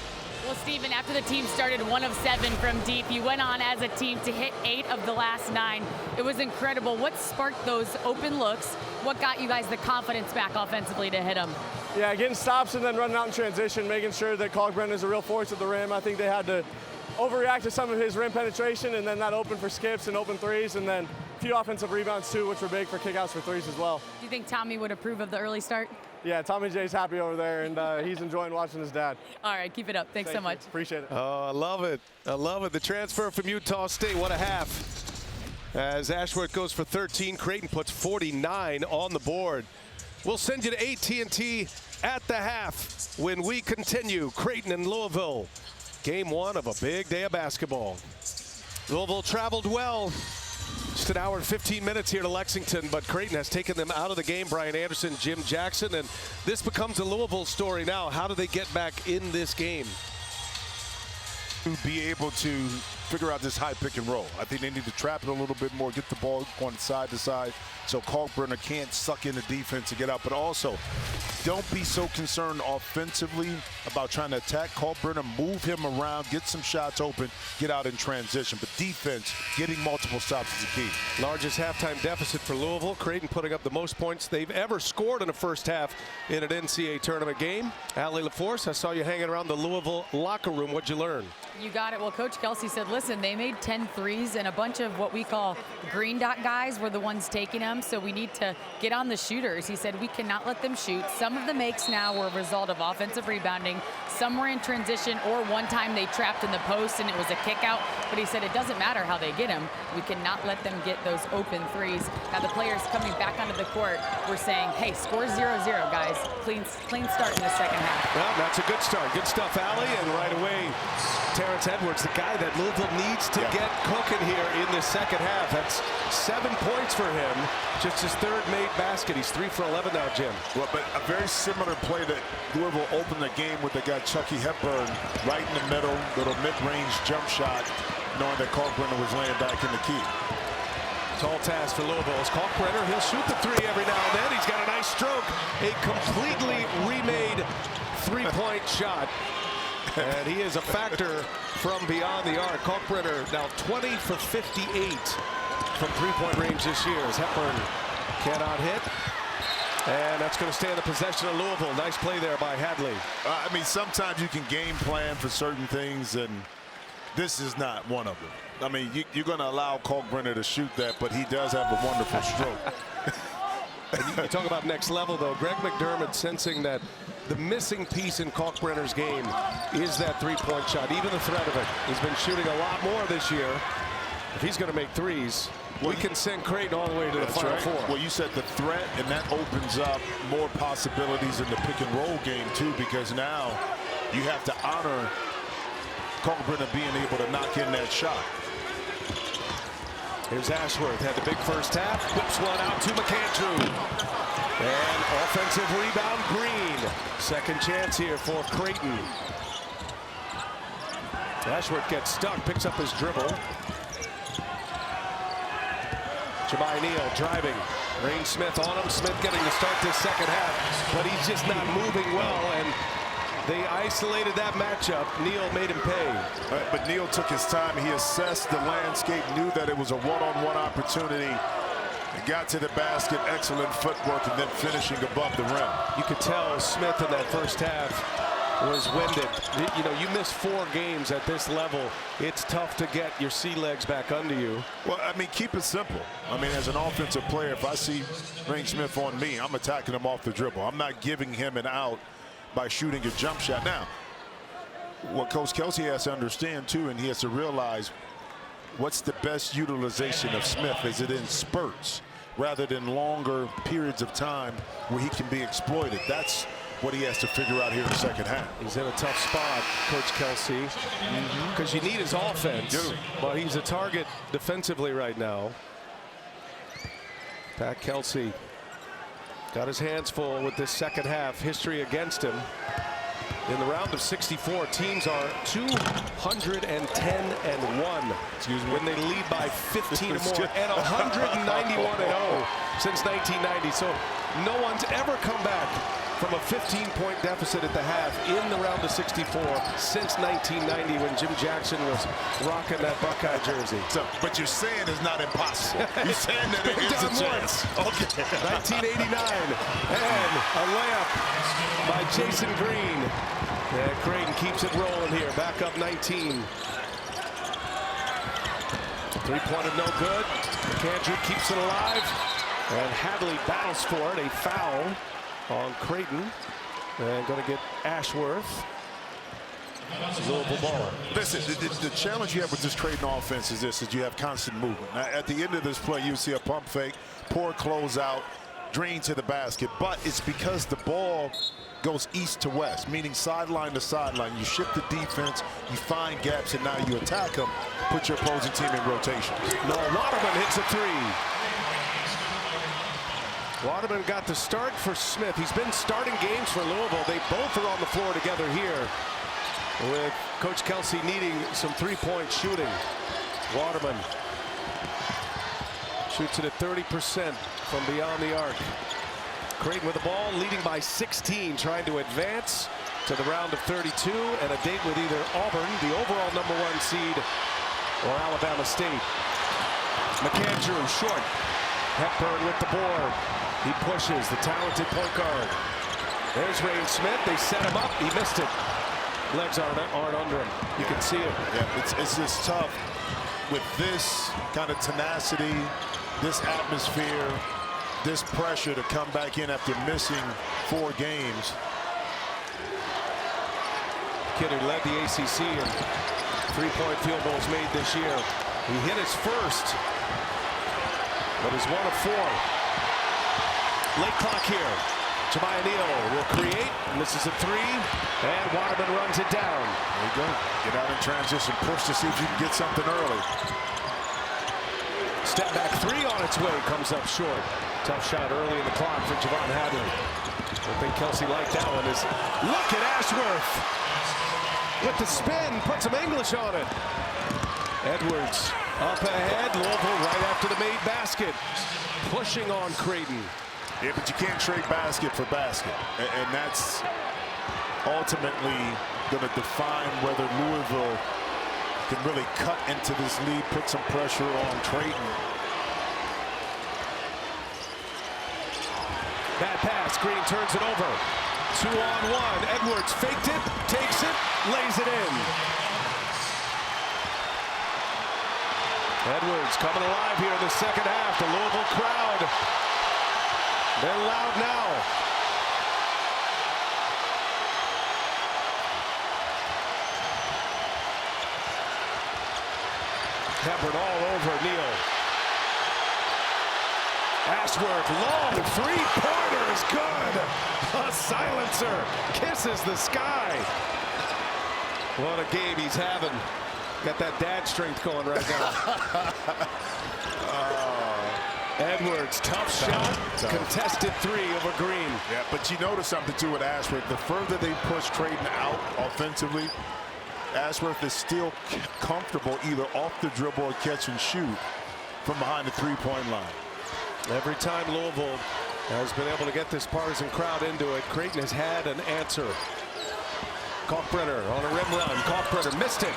Well, Stephen, after the team started 1 of 7 from deep, you went on as a team to hit 8 of the last 9. It was incredible. What sparked those open looks? What got you guys the confidence back offensively to hit them? Yeah, getting stops and then running out in transition, making sure that Kalkbrenner is a real force at the rim. I think they had to overreact to some of his rim penetration, and then that open for skips and open threes, and then a few offensive rebounds too, which were big for kickouts for threes as well. Do you think Tommy would approve of the early start? Yeah, Tommy J's happy over there, and he's enjoying watching his dad. All right, keep it up. Thanks so much. Appreciate it. Oh, I love it. I love it. The transfer from Utah State. What a half. As Ashworth goes for 13, Creighton puts 49 on the board. We'll send you to AT&T at the half when we continue. Creighton and Louisville. Game 1 of a big day of basketball. Louisville traveled well. Just an hour and 15 minutes here to Lexington, but Creighton has taken them out of the game. Brian Anderson, Jim Jackson, and this becomes a Louisville story now. How do they get back in this game? To be able to figure out this high pick and roll. I think they need to trap it a little bit more, get the ball going side to side so Kalkbrenner can't suck in the defense to get out. But also, don't be so concerned offensively about trying to attack Kalkbrenner, move him around, get some shots open, get out in transition. But defense, getting multiple stops is the key. Largest halftime deficit for Louisville. Creighton putting up the most points they've ever scored in a first half in an NCAA tournament game. Allie LaForce, I saw you hanging around the Louisville locker room. What'd you learn? You got it. Well, Coach Kelsey said, listen, they made 10 threes, and a bunch of what we call green dot guys were the ones taking them, so we need to get on the shooters. He said we cannot let them shoot. Some of the makes now were a result of offensive rebounding. Some were in transition, or one time they trapped in the post and it was a kick out. But he said it doesn't matter how they get them. We cannot let them get those open threes. Now the players coming back onto the court were saying, hey, score 0-0, guys. Clean start in the second half. Well, that's a good start. Good stuff, Allie. And right away, Terrence Edwards, the guy that Louisville needs to get cooking here in the second half. That's 7 points for him. Just his third made basket. He's 3 for 11 now, Jim. Well, but a very similar play that Louisville opened the game with. They got Chucky Hepburn right in the middle, little mid-range jump shot, knowing that Kalkbrenner was laying back in the key. Tall task for Louisville. As Kalkbrenner, he'll shoot the three every now and then. He's got a nice stroke. A completely remade three-point shot. And he is a factor from beyond the arc. Kalkbrenner now 20 for 58 from three-point range this year as Hepburn cannot hit. And that's going to stay in the possession of Louisville. Nice play there by Hadley. I mean, sometimes you can game plan for certain things, and this is not one of them. I mean, you're going to allow Kalkbrenner to shoot that, but he does have a wonderful stroke. You talk about next level, though. Greg McDermott sensing that the missing piece in Kalkbrenner's game is that three-point shot, even the threat of it. He's been shooting a lot more this year. If he's going to make threes, we can send Creighton all the way to the Final Four. Well, you said the threat, and that opens up more possibilities in the pick-and-roll game, too, because now you have to honor Kalkbrenner being able to knock in that shot. Here's Ashworth, had the big first half, whips one out to McAndrew. And offensive rebound, Green. Second chance here for Creighton. Ashworth gets stuck, picks up his dribble. Jemiah Neal driving. Rain Smith on him. Smith getting to start this second half, but he's just not moving well, and they isolated that matchup. Neal made him pay. But Neal took his time. He assessed the landscape, knew that it was a one-on-one opportunity. He got to the basket, excellent footwork, and then finishing above the rim. You could tell Smith in that first half was winded. You know, you miss 4 games at this level. It's tough to get your sea legs back under you. Well, I mean, keep it simple. I mean, as an offensive player, if I see Rain Smith on me, I'm attacking him off the dribble. I'm not giving him an out by shooting a jump shot. Now, what Coach Kelsey has to understand, too, and he has to realize what's the best utilization of Smith. Is it in spurts? rather than longer periods of time where he can be exploited. That's what he has to figure out here in the second half. He's in a tough spot, Coach Kelsey, because you need his offense. But he's a target defensively right now. Pat Kelsey got his hands full with this second half history against him. In the round of 64, teams are 210-1. Excuse me. When they lead by 15 or more, and 191-0 since 1990. So no one's ever come back from a 15-point deficit at the half in the round of 64 since 1990 when Jim Jackson was rocking that Buckeye jersey. So, but you're saying it's not impossible. You're saying that it is a chance. Okay. 1989, and a layup by Jason Green. And Creighton keeps it rolling here, back up 19. Three-pointer no good. McAndrew keeps it alive, and Hadley battles for it. A foul on Creighton, and going to get Ashworth. Louisville ball. Listen, the challenge you have with this Creighton offense is this: is you have constant movement. Now, at the end of this play, you see a pump fake, poor closeout, drain to the basket, but it's because the ball goes east to west, meaning sideline to sideline. You shift the defense, you find gaps, and now you attack them, put your opposing team in rotation. No, Waterman hits a three. Waterman got the start for Smith. He's been starting games for Louisville. They both are on the floor together here, with Coach Kelsey needing some three-point shooting. Waterman shoots it at 30% from beyond the arc. Creighton with the ball, leading by 16, trying to advance to the round of 32 and a date with either Auburn, the overall #1 seed, or Alabama State. McAndrew short. Hepburn with the board. He pushes the talented point guard. There's Rain Smith. They set him up. He missed it. Legs aren't under him. You can see it. Yeah, it's just tough with this kind of tenacity, this atmosphere, this pressure to come back in after missing 4 games. Kid who led the ACC in three-point field goals made this year. He hit his first, but is 1 of 4. Late clock here. Jemiah Neal will create, and this is a 3, and Waterman runs it down. There you go. Get out in transition, push to see if you can get something early. Step back 3 on its way, comes up short. Tough shot early in the clock for Javon Hadley. I think Kelsey liked that one. Look at Ashworth with the spin, put some English on it. Edwards up ahead, Louisville right after the made basket, pushing on Creighton. Yeah, but you can't trade basket for basket, and that's ultimately going to define whether Louisville can really cut into this lead, put some pressure on Creighton. Bad pass, Green turns it over. 2-on-1, Edwards faked it, takes it, lays it in. Edwards coming alive here in the second half. The Louisville crowd, they're loud now. Hepburn all over Neal. Ashworth, long three-pointer is good. A silencer kisses the sky. What a game he's having. Got that dad strength going right now. Edwards, tough shot, contested 3 over Green. Yeah, but you notice something too with Ashworth. The further they push Creighton out offensively, Ashworth is still comfortable either off the dribble or catch and shoot from behind the three-point line. Every time Louisville has been able to get this partisan crowd into it, Creighton has had an answer. Kalkbrenner on a rim run. Kalkbrenner missed it.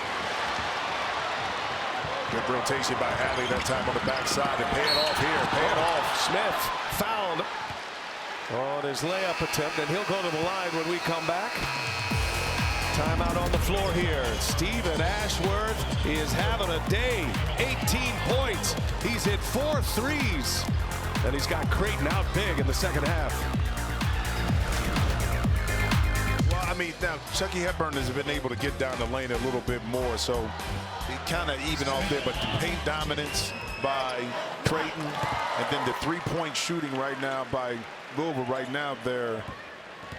Good rotation by Hadley that time on the backside and pay it off here. Pay it off. Smith fouled on his layup attempt, and he'll go to the line when we come back. Timeout on the floor here. Steven Ashworth is having a day. 18 points. He's hit 4 threes. And he's got Creighton out big in the second half. Well, I mean, now Chucky Hepburn has been able to get down the lane a little bit more, so he kind of even off there, but the paint dominance by Creighton. And then the three-point shooting right now by Louisville. Right now they're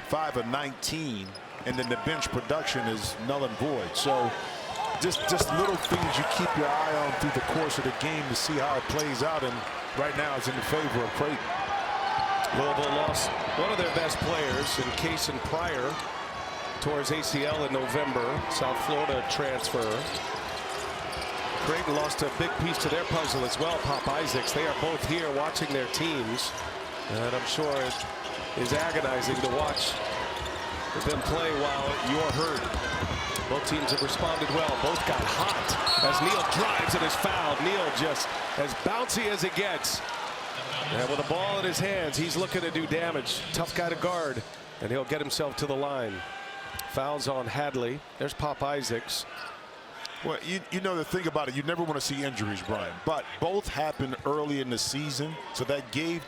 5 of 19. And then the bench production is null and void. So just little things you keep your eye on through the course of the game to see how it plays out. And right now it's in the favor of Creighton. Louisville lost one of their best players in Cason Pryor towards ACL in November. South Florida transfer. Creighton lost a big piece to their puzzle as well, Pop Isaacs. They are both here watching their teams. And I'm sure it is agonizing to watch them play while you're hurt. Both teams have responded well. Both got hot as Neal drives and is fouled. Neal just as bouncy as it gets. And with the ball in his hands, he's looking to do damage. Tough guy to guard, and he'll get himself to the line. Fouls on Hadley. There's Pop Isaacs. Well, you know the thing about it, you never want to see injuries, Brian. But both happened early in the season, so that gave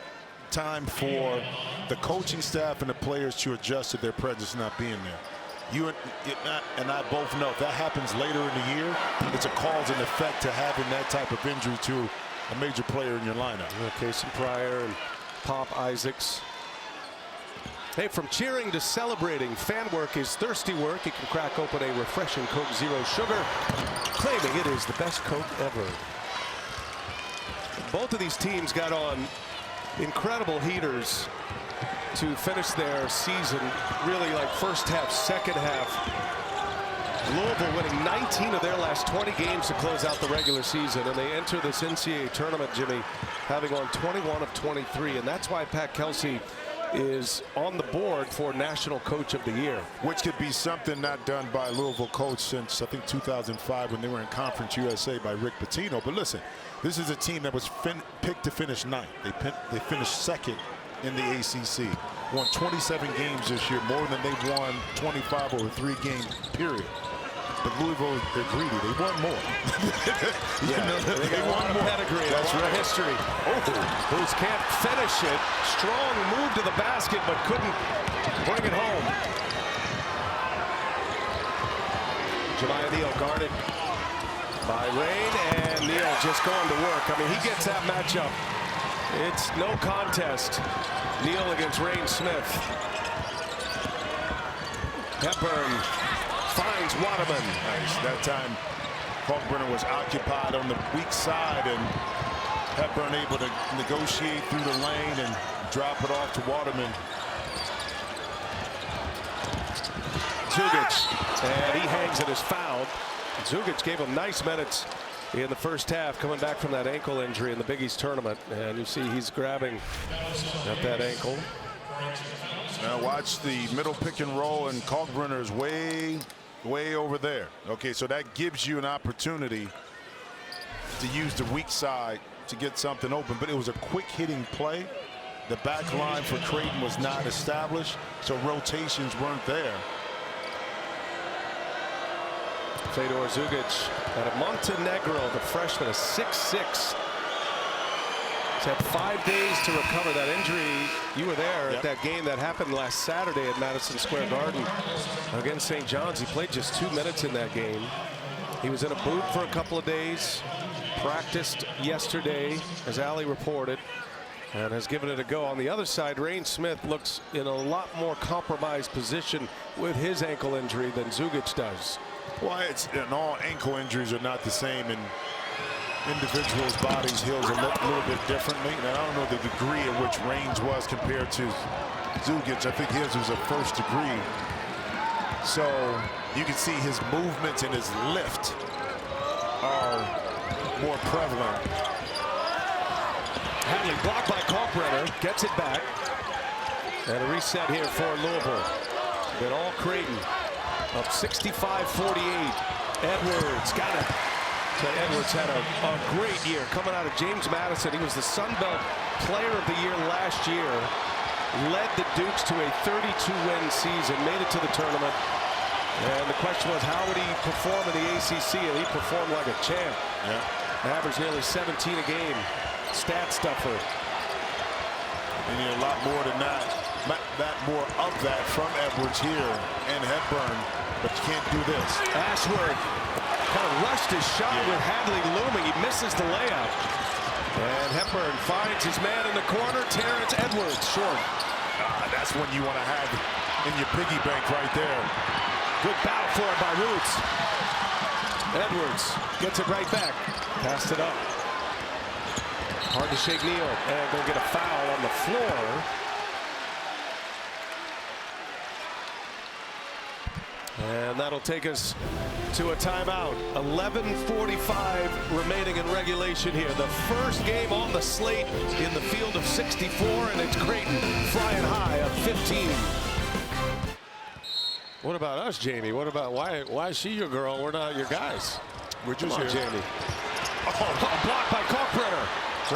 time for the coaching staff and the players to adjust to their presence not being there. You and I both know if that happens later in the year, it's a cause and effect to having that type of injury to a major player in your lineup. Cason Pryor and Pop Isaacs. Hey, from cheering to celebrating, fan work is thirsty work. You can crack open a refreshing Coke Zero Sugar, claiming it is the best Coke ever. Both of these teams got on incredible heaters to finish their season, really like first half, second half. Louisville winning 19 of their last 20 games to close out the regular season, and they enter this NCAA tournament, Jimmy, having won 21 of 23, and that's why Pat Kelsey is on the board for National Coach of the Year. Which could be something not done by a Louisville coach since, I think, 2005 when they were in Conference USA by Rick Pitino. But listen, this is a team that was picked to finish ninth. They finished second in the ACC. Won 27 games this year, more than they've won 25 over 3-game period. But Louisville, they're greedy. They want more. They want more pedigree. That's right. History. Booth can't finish it. Strong move to the basket, but couldn't bring it home. Jemiah Neal guarded by Rain, and Neal just going to work. I mean, he gets that matchup. It's no contest. Neal against Rain Smith. Hepburn finds Waterman. Nice. That time, Kalkbrenner was occupied on the weak side, and Hepburn able to negotiate through the lane and drop it off to Waterman. Zugic, and he hangs and is fouled. Zugic gave him nice minutes in the first half, coming back from that ankle injury in the Big East tournament, and you see he's grabbing at that ankle. Now watch the middle pick and roll, and Kalkbrenner is way over there. Okay, so that gives you an opportunity to use the weak side to get something open, but it was a quick hitting play. The back line for Creighton was not established, so rotations weren't there. Fedor Zugic out of Montenegro, the freshman, a 6'6". He's had 5 days to recover that injury. You were there at that game that happened last Saturday at Madison Square Garden against St. John's. He played just 2 minutes in that game. He was in a boot for a couple of days, practiced yesterday, as Allie reported, and has given it a go. On the other side, Rain Smith looks in a lot more compromised position with his ankle injury than Zugic does. Well, and all ankle injuries are not the same, and individuals' bodies heals a little bit differently. And I don't know the degree in which Rain's was compared to Zugic. I think his was a first degree. So you can see his movements and his lift are more prevalent. Hadley blocked by Kalkbrenner, gets it back. And a reset here for Louisville. Then all Creighton up 65-48. Edwards got it. So Edwards had a great year coming out of James Madison. He was the Sun Belt Player of the Year last year. Led the Dukes to a 32-win season. Made it to the tournament. And the question was, how would he perform in the ACC? And he performed like a champ. Averaged nearly 17 a game. Stat stuffer. And you need a lot more than that. More of that from Edwards here and Hepburn. But you can't do this. Ashworth kind of rushed his shot with Hadley looming. He misses the layup. And Hepburn finds his man in the corner. Terrence Edwards short. That's one you want to have in your piggy bank right there. Good battle for it by Roots. Edwards gets it right back. Passed it up. Hard to shake Neal. And they'll get a foul on the floor. And that'll take us to a timeout. 11:45 remaining in regulation here. The first game on the slate in the field of 64, and it's Creighton flying high up 15. What about us, Jamie? What about why is she your girl? We're not your guys. We're just Come on, here. Jamie. Oh, blocked by Kalkbrenner.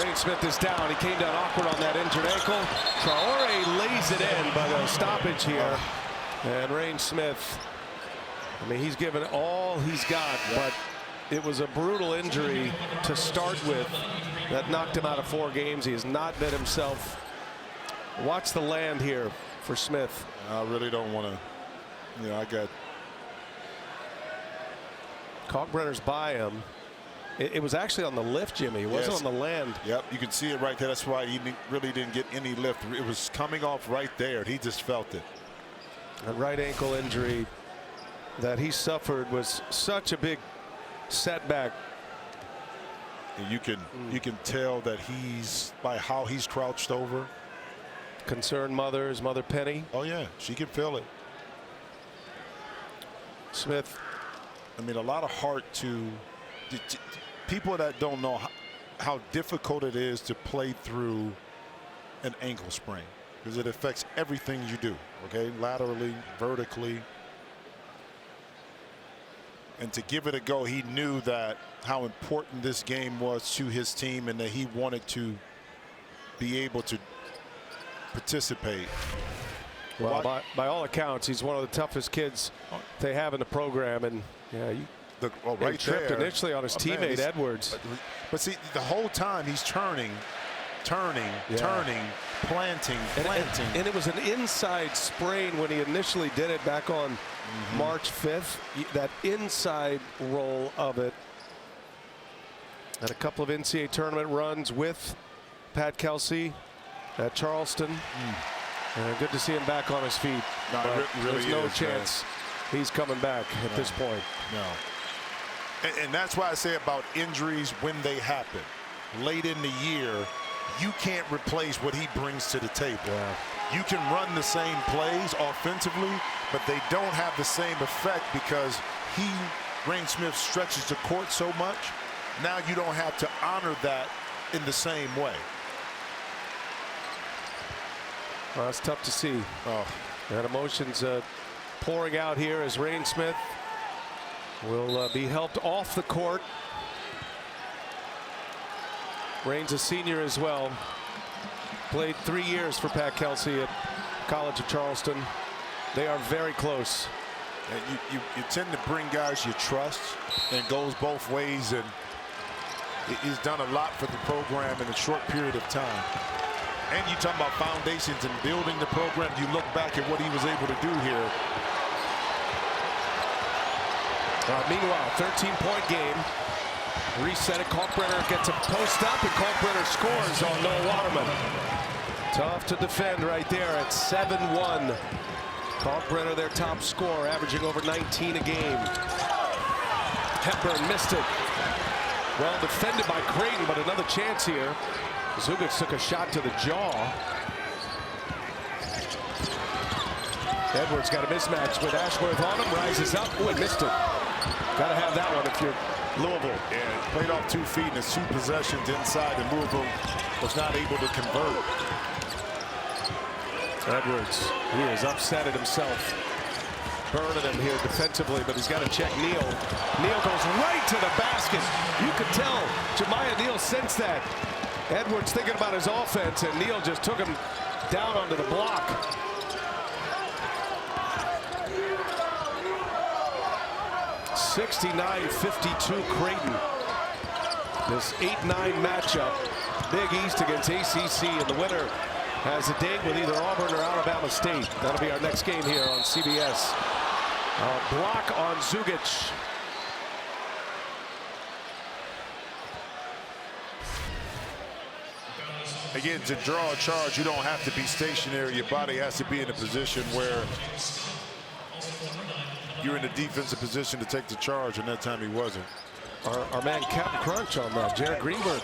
Rain Smith is down. He came down awkward on that injured ankle. Traore lays it in by the stoppage here. And Rain Smith, I mean, he's given all he's got, but it was a brutal injury to start with that knocked him out of 4 games. He has not been himself. Watch the land here for Smith. I really don't want to, you know, I got. Kalkbrenner's by him. It was actually on the lift, Jimmy. It wasn't on the land. Yep, you can see it right there. That's why he really didn't get any lift. It was coming off right there. He just felt it. A right ankle injury that he suffered was such a big setback. And you can tell that he's, by how he's crouched over. Concerned mother, his mother Penny. Oh yeah, she can feel it. Smith. I mean, a lot of heart to people that don't know how difficult it is to play through an ankle sprain, because it affects everything you do. Okay, laterally, vertically. And to give it a go, he knew that how important this game was to his team and that he wanted to be able to participate. Well, by all accounts, he's one of the toughest kids they have in the program. And yeah, right tripped there initially on his teammate Edwards. But see, the whole time he's turning, planting. And it was an inside sprain when he initially did it back on March 5th. That inside roll of it. And a couple of NCAA tournament runs with Pat Kelsey at Charleston. Good to see him back on his feet. No, really there's no chance he's coming back at this point. No. And that's why I say about injuries when they happen. Late in the year, you can't replace what he brings to the table. You can run the same plays offensively, but they don't have the same effect because Rain Smith stretches the court so much. Now you don't have to honor that in the same way. Well, that's tough to see. That emotions pouring out here as Rain Smith will be helped off the court. Rain's a senior as well. Played 3 years for Pat Kelsey at College of Charleston. They are very close. And you tend to bring guys you trust, and it goes both ways. And he's done a lot for the program in a short period of time. And you talk about foundations and building the program. You look back at what he was able to do here. Meanwhile, 13-point game. Reset it. Kalkbrenner gets a post up, and Kalkbrenner scores on Noah Waterman. Tough to defend right there at 7-1. Kalkbrenner, their top scorer, averaging over 19 a game. Hepburn missed it. Well defended by Creighton, but another chance here. Zugic took a shot to the jaw. Edwards got a mismatch with Ashworth on him, rises up. Oh, he missed it. Got to have that one if you're Louisville. Yeah, played off 2 feet and it's 2 possessions inside, and Louisville was not able to convert. Edwards, he is upset at himself. Burning him here defensively, but he's got to check Neal. Neal goes right to the basket. You could tell Jemiah Neal sensed that. Edwards thinking about his offense, and Neal just took him down onto the block. (69-52) Creighton. This 8-9 matchup. Big East against ACC, and the winner has a date with either Auburn or Alabama State. That'll be our next game here on CBS. Block on Zugic. Again, to draw a charge, you don't have to be stationary. Your body has to be in a position where you're in a defensive position to take the charge, and that time he wasn't. Our man Captain Crunch on that. Jared Greenberg,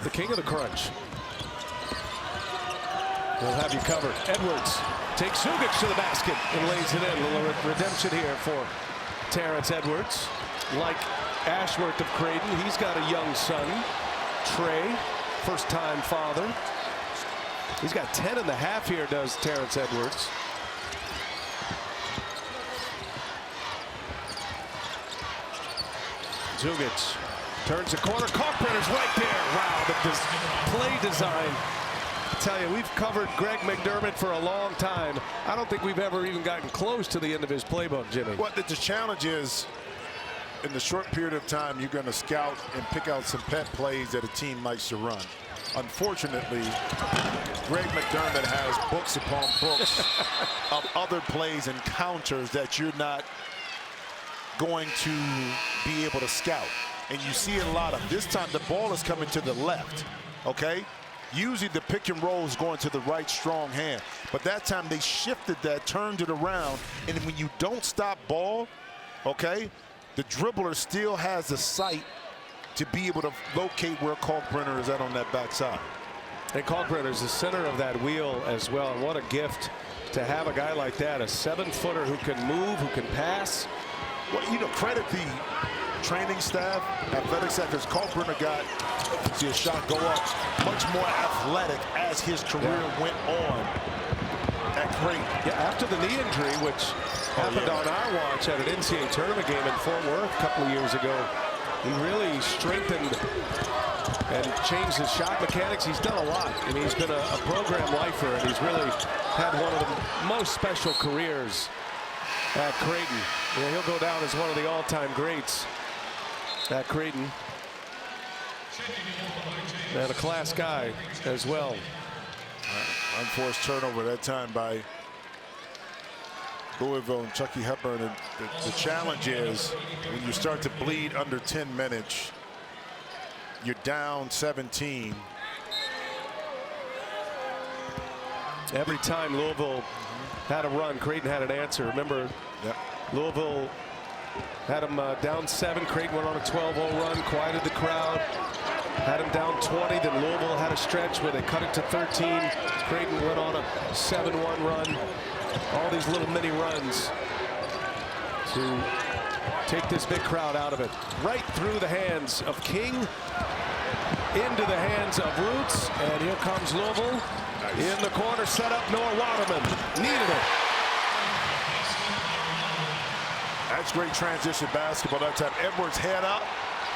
the king of the crunch. We'll have you covered. Edwards takes Zugic to the basket and lays it in. A little redemption here for Terrence Edwards. Like Ashworth of Creighton, he's got a young son, Trey, first-time father. He's got 10 and a half here, does Terrence Edwards. Zugic turns the corner. Kalkbrenner's right there. Wow, the play design. I tell you, we've covered Greg McDermott for a long time. I don't think we've ever even gotten close to the end of his playbook, Jimmy. What the challenge is, in the short period of time, you're going to scout and pick out some pet plays that a team likes to run. Unfortunately, Greg McDermott has books upon books of other plays and counters that you're not going to be able to scout. And you see it a lot of. This time the ball is coming to the left, okay? Usually the pick and roll is going to the right strong hand. But that time they shifted that, turned it around, and when you don't stop ball, okay, the dribbler still has the sight to be able to locate where Kalkbrenner is at on that backside. And Kalkbrenner is the center of that wheel as well. And what a gift to have a guy like that, a 7-footer who can move, who can pass. Well, you know, credit the training staff, athletic staff, because Kalkbrenner got, see a shot go up, much more athletic as his career went on at Creighton. Yeah, after the knee injury, which happened on our watch at an NCAA tournament game in Fort Worth a couple of years ago, he really strengthened and changed his shot mechanics. He's done a lot, and he's been a program lifer, and he's really had one of the most special careers at Creighton. Yeah, he'll go down as one of the all-time greats at Creighton. And a class guy as well. Unforced turnover that time by Louisville and Chucky Hepburn. And the challenge is when you start to bleed under 10 minutes, you're down 17. Every time Louisville had a run, Creighton had an answer. Remember, Louisville had them down 7. Creighton went on a 12-0 run, quieted the crowd, had them down 20. Then Louisville had a stretch where they cut it to 13. Creighton went on a 7-1 run. All these little mini runs to take this big crowd out of it. Right through the hands of King, into the hands of Roots, and here comes Louisville. In the corner, set up Noah Waterman. Needed it. That's great transition basketball that time. Edwards head up.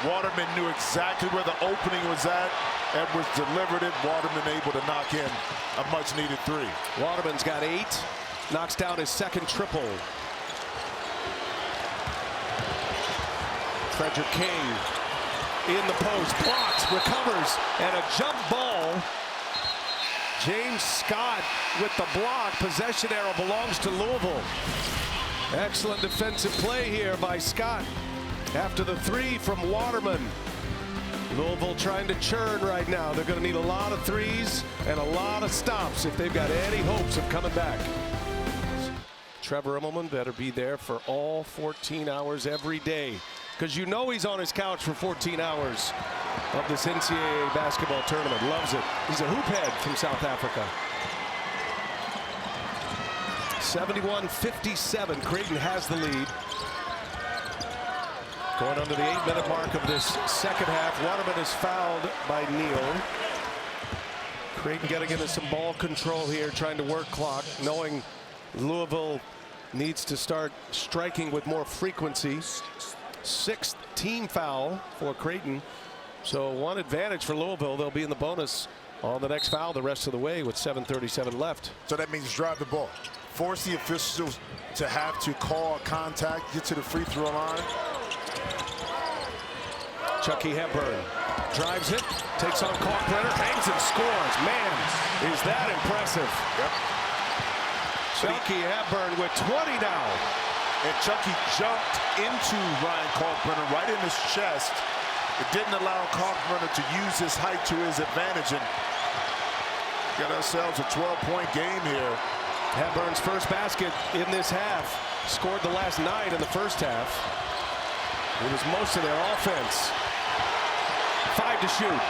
Waterman knew exactly where the opening was at. Edwards delivered it. Waterman able to knock in a much-needed 3. Waterman's got 8. Knocks down his second triple. Frederick King in the post, blocks, recovers, and a jump ball. James Scott with the block. Possession arrow belongs to Louisville. Excellent defensive play here by Scott after the 3 from Waterman. Louisville trying to churn right now. They're going to need a lot of 3s and a lot of stops if they've got any hopes of coming back. Trevor Immelman better be there for all 14 hours every day, because you know he's on his couch for 14 hours of this NCAA basketball tournament. Loves it. He's a hoop head from South Africa. 71-57. Creighton has the lead. Going under the 8-minute mark of this second half. Waterman is fouled by Neal. Creighton getting into some ball control here, trying to work clock, knowing Louisville needs to start striking with more frequency. 6th team foul for Creighton. So one advantage for Louisville. They'll be in the bonus on the next foul the rest of the way with 7:37 left. So that means drive the ball. Force the officials to have to call contact, get to the free throw line. Chucky Hepburn drives it, takes on Kalkbrenner, hangs and scores. Man, is that impressive. Yep. Chucky Hepburn with 20 now. And Chucky jumped into Ryan Kalkbrenner right in his chest. It didn't allow Kalkbrenner to use his height to his advantage. And Got ourselves a 12-point game here. Hepburn's first basket in this half. Scored the last 9 in the first half. It was most of their offense. 5 to shoot.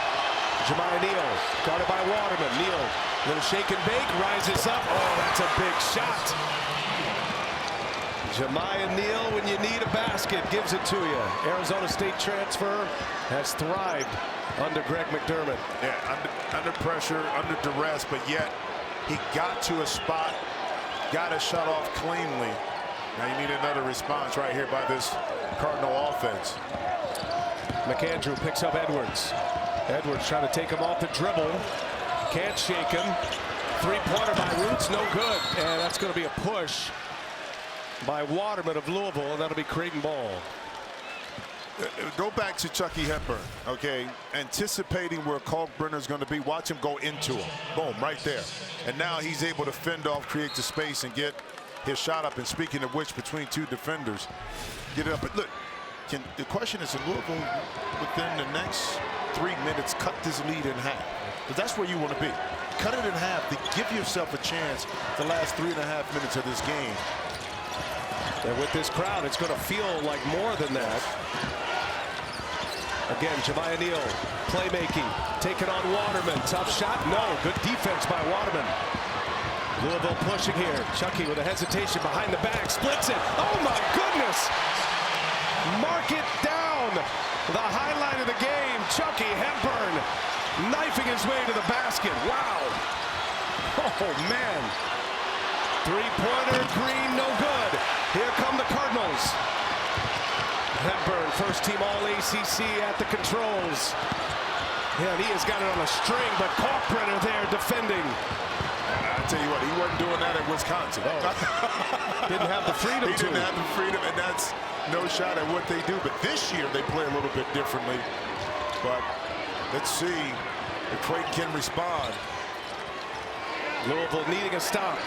Jemiah Neal, guarded by Waterman. Neal, little shake and bake, rises up. Oh, that's a big shot. Jemiah Neal, when you need a basket, gives it to you. Arizona State transfer has thrived under Greg McDermott. Yeah, under pressure, under duress, but yet he got to a spot, got a shot off cleanly. Now you need another response right here by this Cardinal offense. McAndrew picks up Edwards. Edwards trying to take him off the dribble. Can't shake him. Three-pointer by Roots, no good. And that's going to be a push by Waterman of Louisville, and that'll be Creighton ball. Go back to Chucky Hepburn, okay? Anticipating where Kalkbrenner's going to be. Watch him go into him. Boom, right there. And now he's able to fend off, create the space, and get his shot up. And speaking of which, between 2 defenders, get it up. But look, the question is, Louisville within the next 3 minutes cut this lead in half? Because that's where you want to be. Cut it in half to give yourself a chance the last 3.5 minutes of this game. And with this crowd, it's going to feel like more than that. Again, Jemiah Neal, playmaking, taking on Waterman. Tough shot, no. Good defense by Waterman. Louisville pushing here. Chucky with a hesitation behind the back, splits it. Oh my goodness! Mark it down. The highlight of the game, Chucky Hepburn knifing his way to the basket. Wow. Oh man. Three-pointer, Green, no good. Here come the Cardinals. Hepburn, first team All-ACC at the controls. Yeah, and he has got it on a string, but Kalkbrenner there defending. I tell you what, he wasn't doing that at Wisconsin. Oh. Didn't have the freedom to. He didn't have the freedom, and that's no shot at what they do. But this year, they play a little bit differently. But let's see if Creighton can respond. Louisville needing a stop.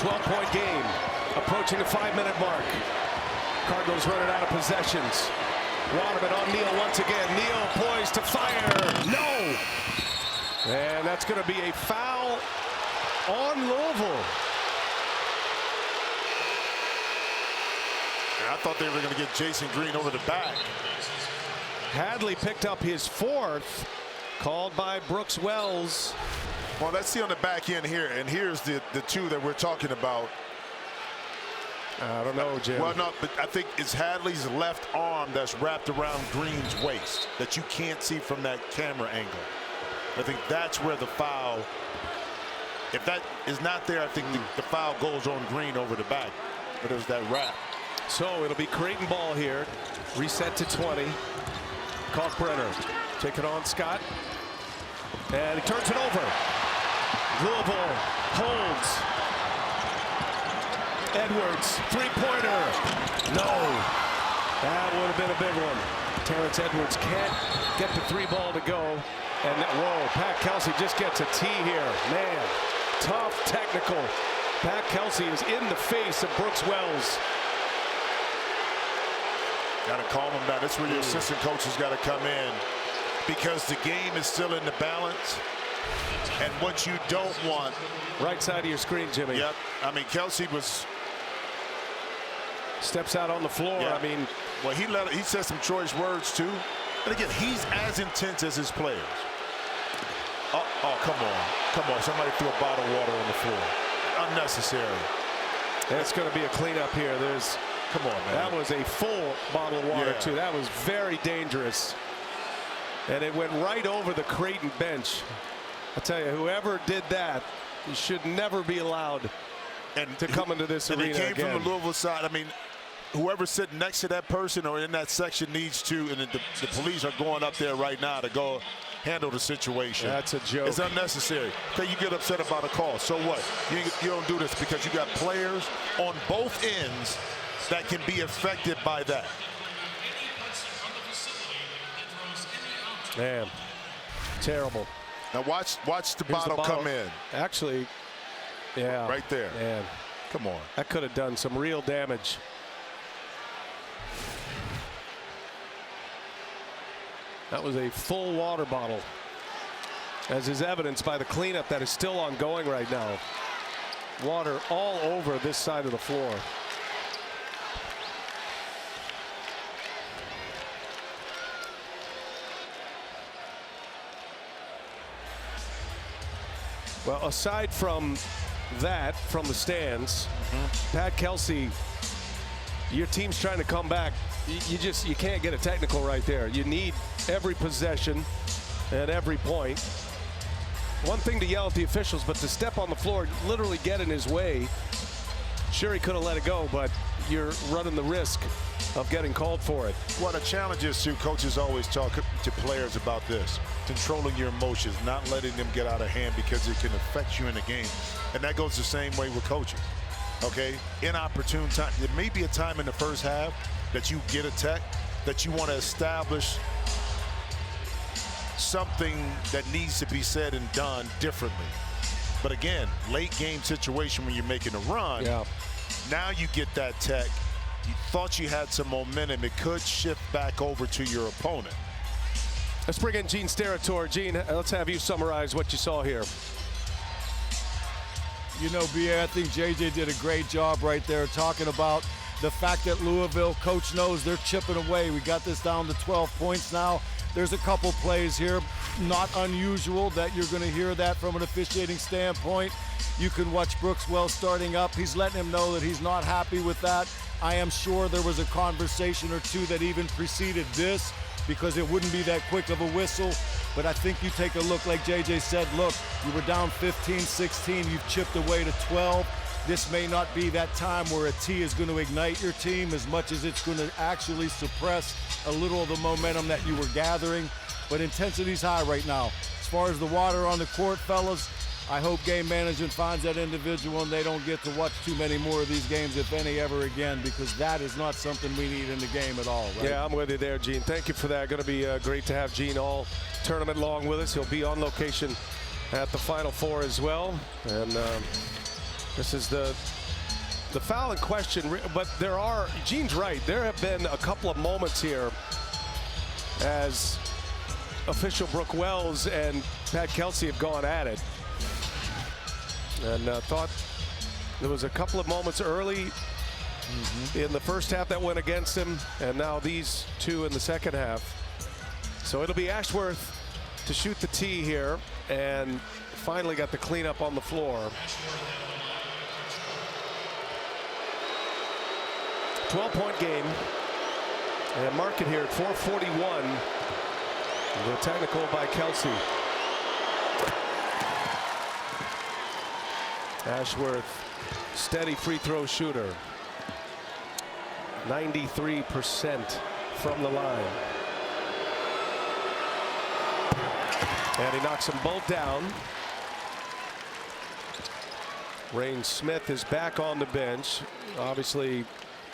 12-point game, approaching the 5-minute mark. Cardinals running out of possessions. Waterman on Neal once again. Neal poised to fire. No! And that's going to be a foul on Louisville. I thought they were going to get Jason Green over the back. Hadley picked up his 4th, called by Brooks Wells. Well, let's see on the back end here, and here's the 2 that we're talking about. I don't know, Jim. Well, no, but I think it's Hadley's left arm that's wrapped around Green's waist that you can't see from that camera angle. I think that's where the foul, if that is not there, I think the foul goes on Green over the back. But it was that wrap. So it'll be Creighton ball here. Reset to 20. Kalkbrenner taking on Scott. And he turns it over. Louisville holds. Edwards, three-pointer. No. That would have been a big one. Terrence Edwards can't get the 3 ball to go. And whoa, Pat Kelsey just gets a tee here. Man, tough technical. Pat Kelsey is in the face of Brooks Wells. Got to calm him down. That's where your assistant coaches got to come in, because the game is still in the balance. And what you don't want. Right side of your screen, Jimmy. Yep. I mean, Kelsey was. Steps out on the floor. Yeah. I mean, well, he said some choice words too. And again, he's as intense as his players. Oh, come on. Come on. Somebody threw a bottle of water on the floor. Unnecessary. And it's going to be a cleanup here. Come on, man. That was a full bottle of water, too. That was very dangerous. And it went right over the Creighton bench. I tell you, whoever did that should never be allowed to come into this arena again. And it came from the Louisville side. I mean, whoever's sitting next to that person or in that section needs to, and the police are going up there right now to go handle the situation. That's a joke. It's unnecessary. Okay, you get upset about a call. So what? You don't do this because you got players on both ends that can be affected by that. Man, terrible. Now watch the bottle come in. Actually, yeah. Right there. Man, come on. That could have done some real damage. That was a full water bottle. as is evidenced by the cleanup that is still ongoing right now. Water all over this side of the floor. Well, aside from that, from the stands, Pat Kelsey, your team's trying to come back. You can't get a technical right there. You need every possession and every point. One thing to yell at the officials, but to step on the floor, literally get in his way. Sure, he could have let it go, but you're running the risk of getting called for it. Well, the challenge is, too, coaches always talk to players about this. Controlling your emotions, not letting them get out of hand because it can affect you in the game. And that goes the same way with coaching. Okay? Inopportune time. There may be a time in the first half that you get a tech, that you want to establish something that needs to be said and done differently. But again, late game situation when you're making a run, now you get that tech. You thought you had some momentum. It could shift back over to your opponent. Let's bring in Gene Steratore. Gene, let's have you summarize what you saw here. You know, B.A., I think JJ did a great job right there talking about the fact that Louisville, coach knows they're chipping away. We got this down to 12 points now. There's a couple plays here, not unusual that you're going to hear that from an officiating standpoint. You can watch Brooks Wells starting up. He's letting him know that he's not happy with that. I am sure there was a conversation or two that even preceded this because it wouldn't be that quick of a whistle. But I think you take a look, like JJ said, look, you were down 15, 16, you've chipped away to 12. This may not be that time where a T is going to ignite your team as much as it's going to actually suppress a little of the momentum that you were gathering. But intensity's high right now. As far as the water on the court, fellas, I hope game management finds that individual and they don't get to watch too many more of these games, if any, ever again, because that is not something we need in the game at all. Right? Yeah, I'm with you there, Gene. Thank you for that. Going to be great to have Gene all tournament long with us. He'll be on location at the Final Four as well. And this is the foul in question, but Gene's right, there have been a couple of moments here as official Brooke Wells and Pat Kelsey have gone at it. And thought there was a couple of moments early in the first half that went against him, and now these two in the second half. So it'll be Ashworth to shoot the tee here, and finally got the cleanup on the floor. 12-point game, and mark it here at 4:41. The technical by Kelsey. Ashworth, steady free throw shooter. 93% from the line. And he knocks them both down. Rain Smith is back on the bench. Obviously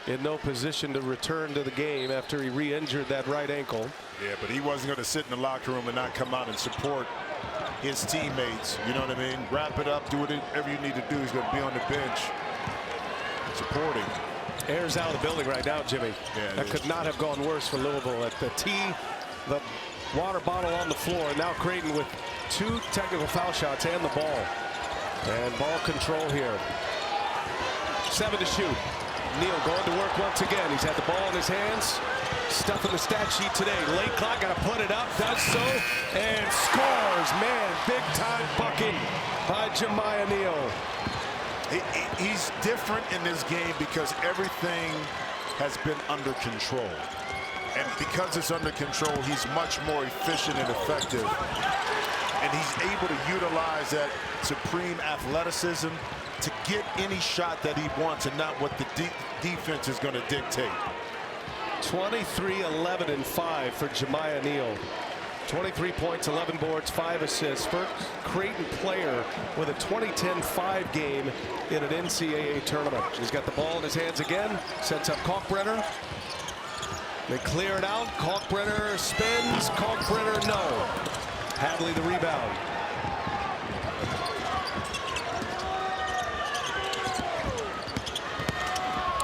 in no position to return to the game after he re-injured that right ankle. Yeah, but he wasn't going to sit in the locker room and not come out and support his teammates. You know what I mean? Wrap it up, do whatever you need to do. He's going to be on the bench supporting. Air's out of the building right now, Jimmy. Yeah, that could not have gone worse for Louisville. At the tee, the water bottle on the floor. And now Creighton with 2 technical foul shots and the ball. And ball control here. 7 to shoot. Neal going to work once again. He's had the ball in his hands. Stuff in the stat sheet today. Late clock, got to put it up. Does so and scores. Man, big time bucket by Jemiah Neal. He's different in this game because everything has been under control. And because it's under control, he's much more efficient and effective. And he's able to utilize that supreme athleticism to get any shot that he wants and not what the defense is going to dictate. 23, 11, and 5 for Jemiah Neal. 23 points, 11 boards, 5 assists. First Creighton player with a 2010-5 game in an NCAA tournament. He's got the ball in his hands again. Sets up Kalkbrenner. They clear it out. Kalkbrenner spins. Kalkbrenner, no. Hadley the rebound.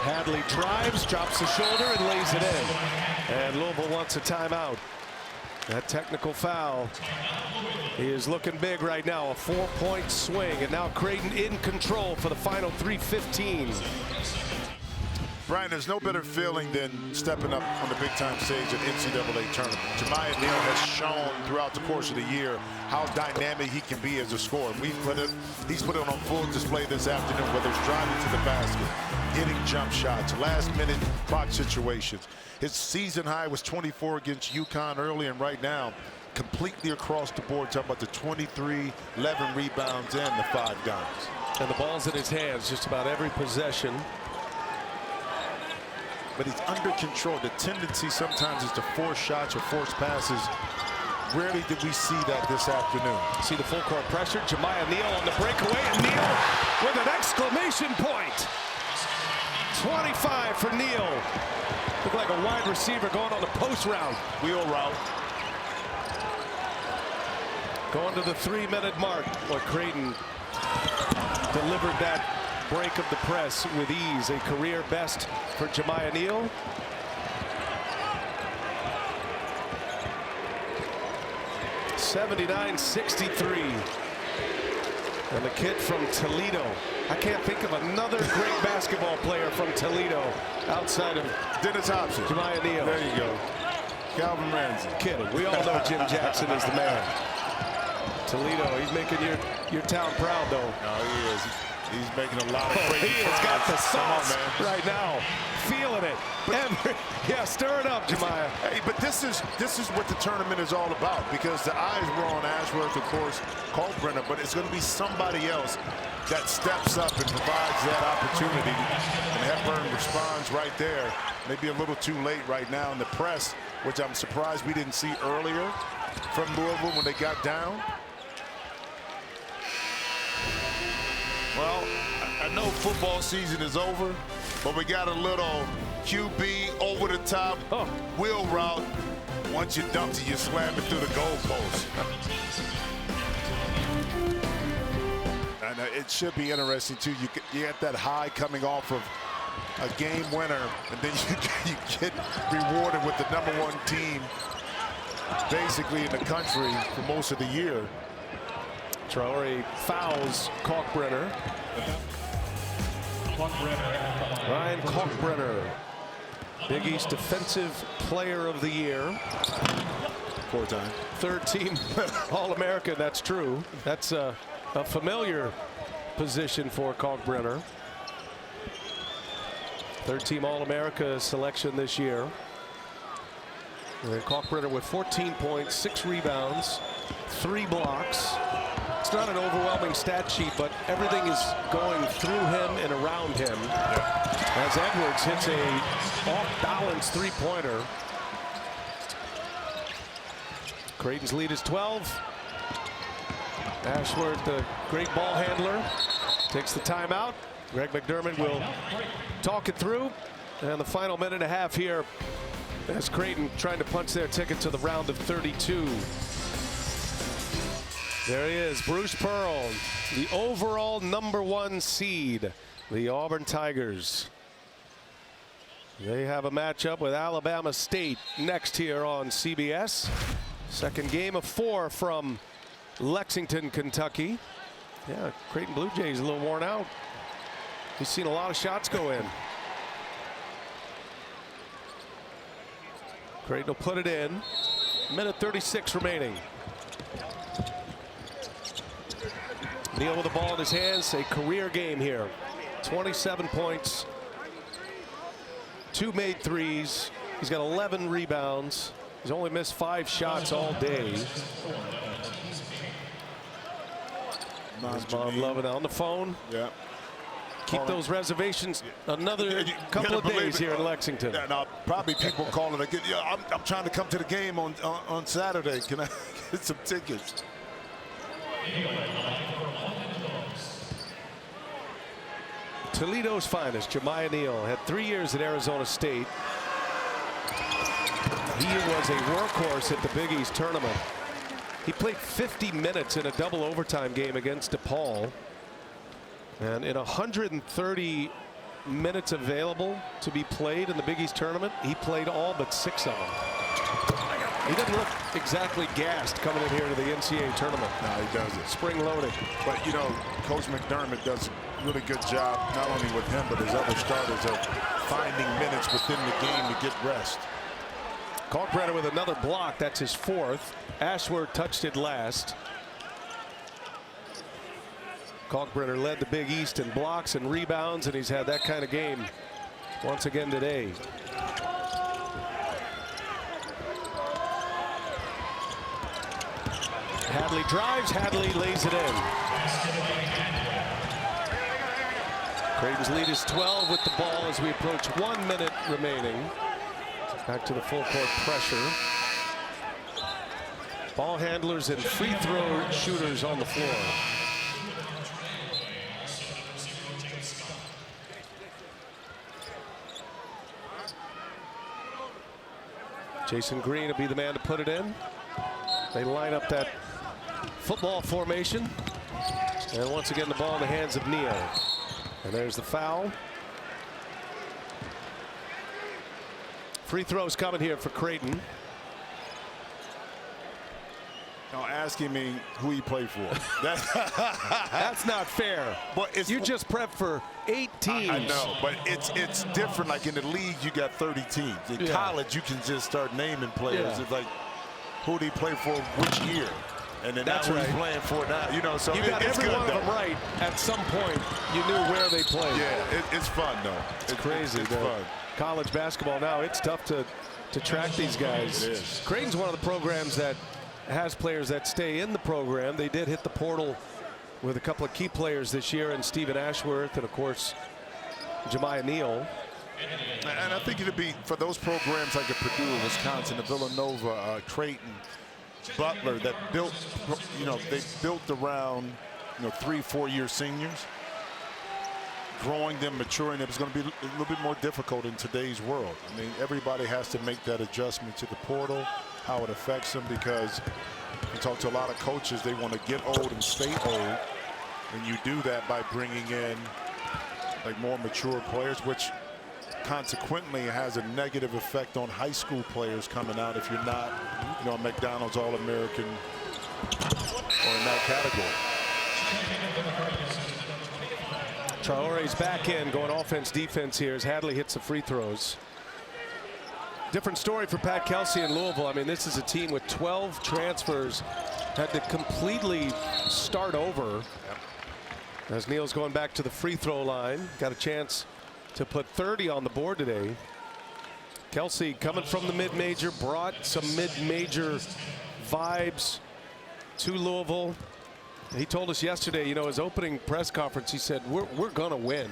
Hadley drives, drops the shoulder, and lays it in. And Louisville wants a timeout. That technical foul. He is looking big right now. A 4-point swing, and now Creighton in control for the final 3:15. Brian, there's no better feeling than stepping up on the big-time stage at NCAA tournament. Jemiah Neal has shown throughout the course of the year how dynamic he can be as a scorer. He's put it on full display this afternoon, whether it's driving to the basket, hitting jump shots, last-minute clock situations. His season high was 24 against UConn early, and right now, completely across the board, talking about the 23, 11 rebounds, and the 5 dunks. And the ball's in his hands just about every possession. But he's under control. The tendency sometimes is to force shots or force passes. Rarely did we see that this afternoon. See the full court pressure. Jemiah Neal on the breakaway, and Neal with an exclamation point. 25 for Neal. Looked like a wide receiver going on the post route. Wheel route. Going to the 3-minute mark. Well, Creighton delivered that break of the press with ease. A career best for Jemiah Neal. (79-63). And the kid from Toledo. I can't think of another great basketball player from Toledo outside of Dennis Hobson. Jemiah Neal. There you go. Calvin Ramsey. Kidding. We all know Jim Jackson is the man. Toledo, he's making your town proud, though. No, he is. He's making a lot of great He has got the sauce man. right now. Feeling it. Yeah, stir it up, Jemiah. Hey, but this is what the tournament is all about, because the eyes were on Ashworth, of course, Kalkbrenner, but it's going to be somebody else that steps up and provides that opportunity. And Hepburn responds right there. Maybe a little too late right now in the press, which I'm surprised we didn't see earlier from Louisville when they got down. Well, I know football season is over, but we got a little QB over the top wheel route. Once you dump it, you slam it through the goalpost. And it should be interesting too. You get that high coming off of a game winner, and then you get rewarded with the #1 team basically in the country for most of the year. Traore fouls Kalkbrenner. Ryan Kalkbrenner, Big East Defensive Player of the Year. 4-time. 3rd team All-American, that's true. That's a familiar position for Kalkbrenner. 3rd team All-America selection this year. And Kalkbrenner with 14 points, 6 rebounds, 3 blocks. It's not an overwhelming stat sheet, but everything is going through him and around him. As Edwards hits a off-balance 3-pointer. Creighton's lead is 12. Ashworth, the great ball handler, takes the timeout. Greg McDermott will talk it through. And the final minute and a half here as Creighton trying to punch their ticket to the round of 32. There he is, Bruce Pearl, the overall #1 seed, the Auburn Tigers. They have a matchup with Alabama State next here on CBS. Second game of 4 from Lexington, Kentucky. Yeah, Creighton Blue Jays a little worn out. He's seen a lot of shots go in. Creighton will put it in. Minute 36 remaining. Neal with the ball in his hands, a career game here. 27 points, 2 made threes. He's got 11 rebounds. He's only missed 5 shots all day. Mom loving it on the phone. Yeah. Keep those reservations another couple of days here in Lexington. Yeah, now probably people calling again. Yeah, I'm trying to come to the game on Saturday. Can I get some tickets? Toledo's finest, Jemiah Neal, had 3 years at Arizona State. He was a workhorse at the Big East tournament. He played 50 minutes in a double overtime game against DePaul. And in 130 minutes available to be played in the Big East tournament, he played all but 6 of them. He doesn't look exactly gassed coming in here to the NCAA tournament. No, he doesn't. Spring loaded. But, you know, Coach McDermott does a really good job, not only with him, but his other starters of finding minutes within the game to get rest. Kalkbrenner with another block. That's his 4th. Ashworth touched it last. Kalkbrenner led the Big East in blocks and rebounds, and he's had that kind of game once again today. Hadley drives, Hadley lays it in. Creighton's lead is 12 with the ball as we approach 1 minute remaining. Back to the full court pressure. Ball handlers and free throw shooters on the floor. Jason Green will be the man to put it in. They line up that football formation. And once again, the ball in the hands of Neo. And there's the foul. Free throws coming here for Creighton. Now asking me who he played for. That's not fair. But it's, you just prepped for 8 teams. I know, but it's different. Like in the league, you got 30 teams. In college, you can just start naming players. Yeah. It's like, who did he play for which year? And then that's what he's playing for now. You know, so you got every good, one of them right. At some point, you knew where they played. Yeah, it's fun, though. It's crazy. It's fun. College basketball now, it's tough to track these guys. It is. Creighton's one of the programs that has players that stay in the program. They did hit the portal with a couple of key players this year, and Stephen Ashworth, and of course Jemiah Neal. And I think it'd be for those programs like Purdue, Wisconsin, Villanova, Creighton, Butler that built, you know, they built around, you know, 3-4 year seniors. Growing them, maturing them is going to be a little bit more difficult in today's world. I mean, everybody has to make that adjustment to the portal, how it affects them, because you talk to a lot of coaches, they want to get old and stay old, and you do that by bringing in like more mature players, which consequently has a negative effect on high school players coming out if you're not, you know, a McDonald's All-American or in that category. Traore's back in, going offense defense here as Hadley hits the free throws. Different story for Pat Kelsey in Louisville. I mean, this is a team with 12 transfers, had to completely start over. As Neal's going back to the free throw line, got a chance to put 30 on the board today. Kelsey coming from the mid-major, brought some mid-major vibes to Louisville. He told us yesterday, you know, his opening press conference, he said, we're going to win.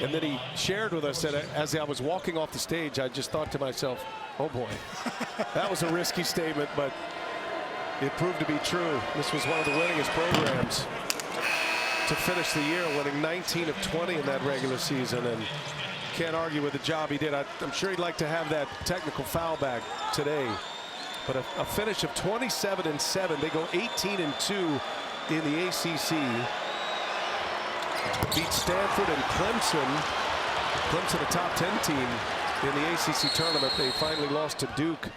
And then he shared with us that as I was walking off the stage, I just thought to myself, oh boy, that was a risky statement, but it proved to be true. This was one of the winningest programs to finish the year, winning 19 of 20 in that regular season, and can't argue with the job he did. I'm sure he'd like to have that technical foul back today, but a finish of 27-7. They go 18-2 in the ACC. Beat Stanford and Clemson. Clemson, a top 10 team in the ACC tournament. They finally lost to Duke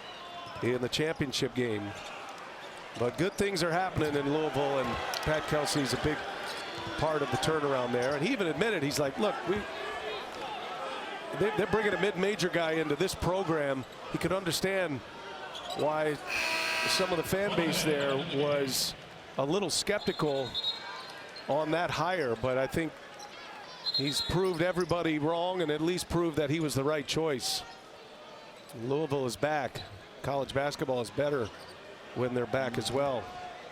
in the championship game. But good things are happening in Louisville, and Pat Kelsey's a big part of the turnaround there. And he even admitted, he's like, look, they're bringing a mid-major guy into this program. He could understand why some of the fan base there was a little skeptical on that hire, but I think he's proved everybody wrong and at least proved that he was the right choice. Louisville is back. College basketball is better when they're back as well.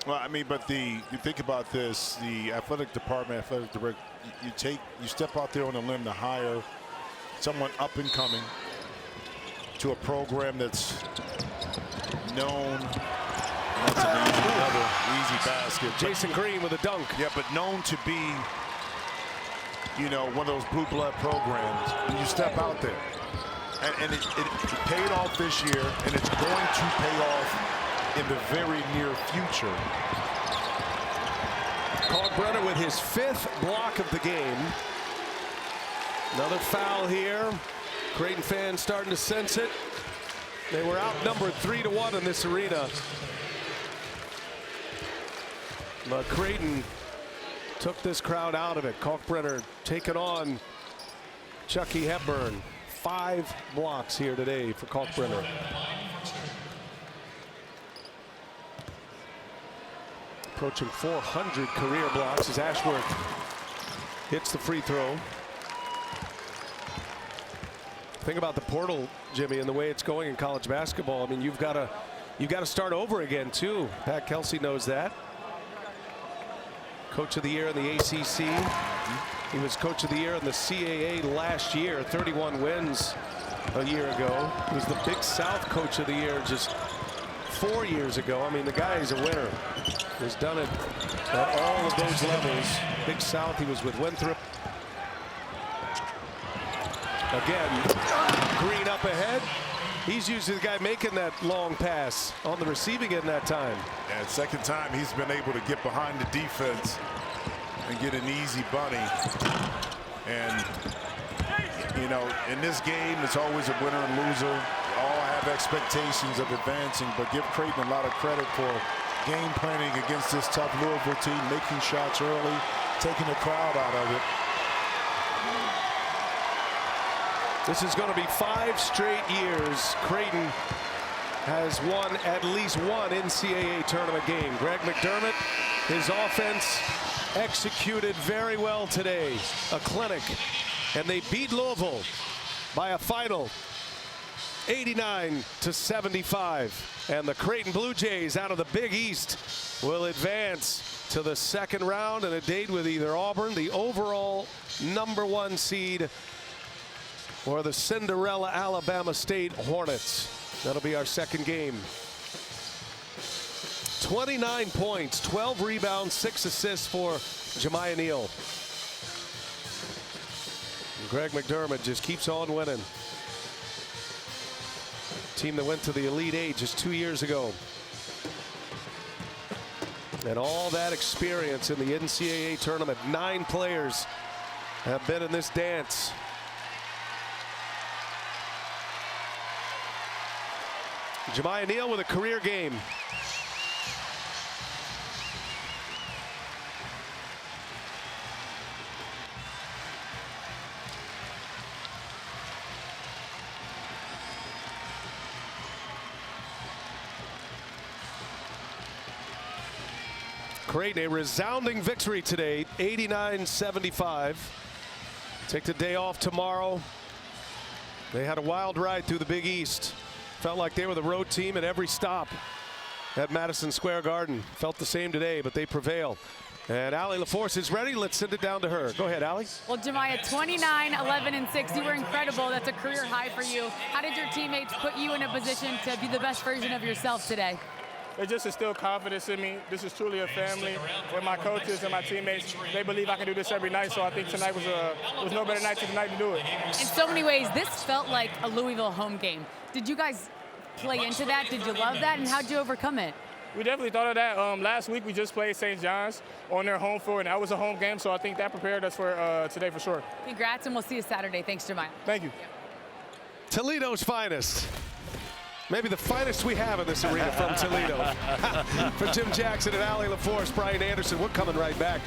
Well, I mean, but you think about this, the athletic department, athletic director, you step out there on a limb to hire someone up and coming to a program that's known. That's another easy basket. Jason Green with a dunk. Yeah, but known to be, you know, one of those blue blood programs. And you step out there, and it paid off this year, and it's going to pay off in the very near future. Kalkbrenner with his 5th block of the game. Another foul here. Creighton fans starting to sense it. They were outnumbered 3-1 in this arena. But Creighton took this crowd out of it. Kalkbrenner taking on Chucky Hepburn. 5 blocks here today for Kalkbrenner. Approaching 400 career blocks as Ashworth hits the free throw. Think about the portal, Jimmy, and the way it's going in college basketball. I mean, you've got to start over again too. Pat Kelsey knows that. Coach of the year in the ACC. He was coach of the year in the CAA last year. 31 wins a year ago. He was the Big South coach of the year just 4 years ago. I mean, the guy is a winner. He's done it at all of those levels. Big South, he was with Winthrop. Again, Green up ahead. He's usually the guy making that long pass on the receiving end that time. And second time he's been able to get behind the defense and get an easy bunny. And, you know, in this game, it's always a winner and loser. All have expectations of advancing, but give Creighton a lot of credit for game planning against this tough Louisville team, making shots early, taking the crowd out of it. This is going to be 5 straight years Creighton has won at least one NCAA tournament game. Greg McDermott, his offense executed very well today. A clinic. And they beat Louisville by a final 89-75. And the Creighton Blue Jays out of the Big East will advance to the second round in a date with either Auburn, the overall #1 seed, or the Cinderella Alabama State Hornets. That'll be our second game. 29 points, 12 rebounds, 6 assists for Jemiah Neal. And Greg McDermott just keeps on winning. Team that went to the Elite Eight just 2 years ago. And all that experience in the NCAA tournament. 9 players have been in this dance. Jemiah Neal with a career game. Creighton, a resounding victory today, 89-75. Take the day off tomorrow. They had a wild ride through the Big East. Felt like they were the road team at every stop at Madison Square Garden. Felt the same today, but they prevail. And Allie LaForce is ready. Let's send it down to her. Go ahead, Allie. Well, Jemiah, 29, 11, and 6. You were incredible. That's a career high for you. How did your teammates put you in a position to be the best version of yourself today? They just instilled confidence in me. This is truly a family with my coaches and my teammates. They believe I can do this every night, so I think tonight was no better night than tonight to do it. In so many ways, this felt like a Louisville home game. Did you guys play into that? Did you love that? And how'd you overcome it? We definitely thought of that. Last week we just played St. John's on their home floor, and that was a home game, so I think that prepared us for today for sure. Congrats, and we'll see you Saturday. Thanks, Jemiah. Thank you. Toledo's finest. Maybe the finest we have in this arena from Toledo. For Jim Jackson and Allie LaForce, Brian Anderson, we're coming right back.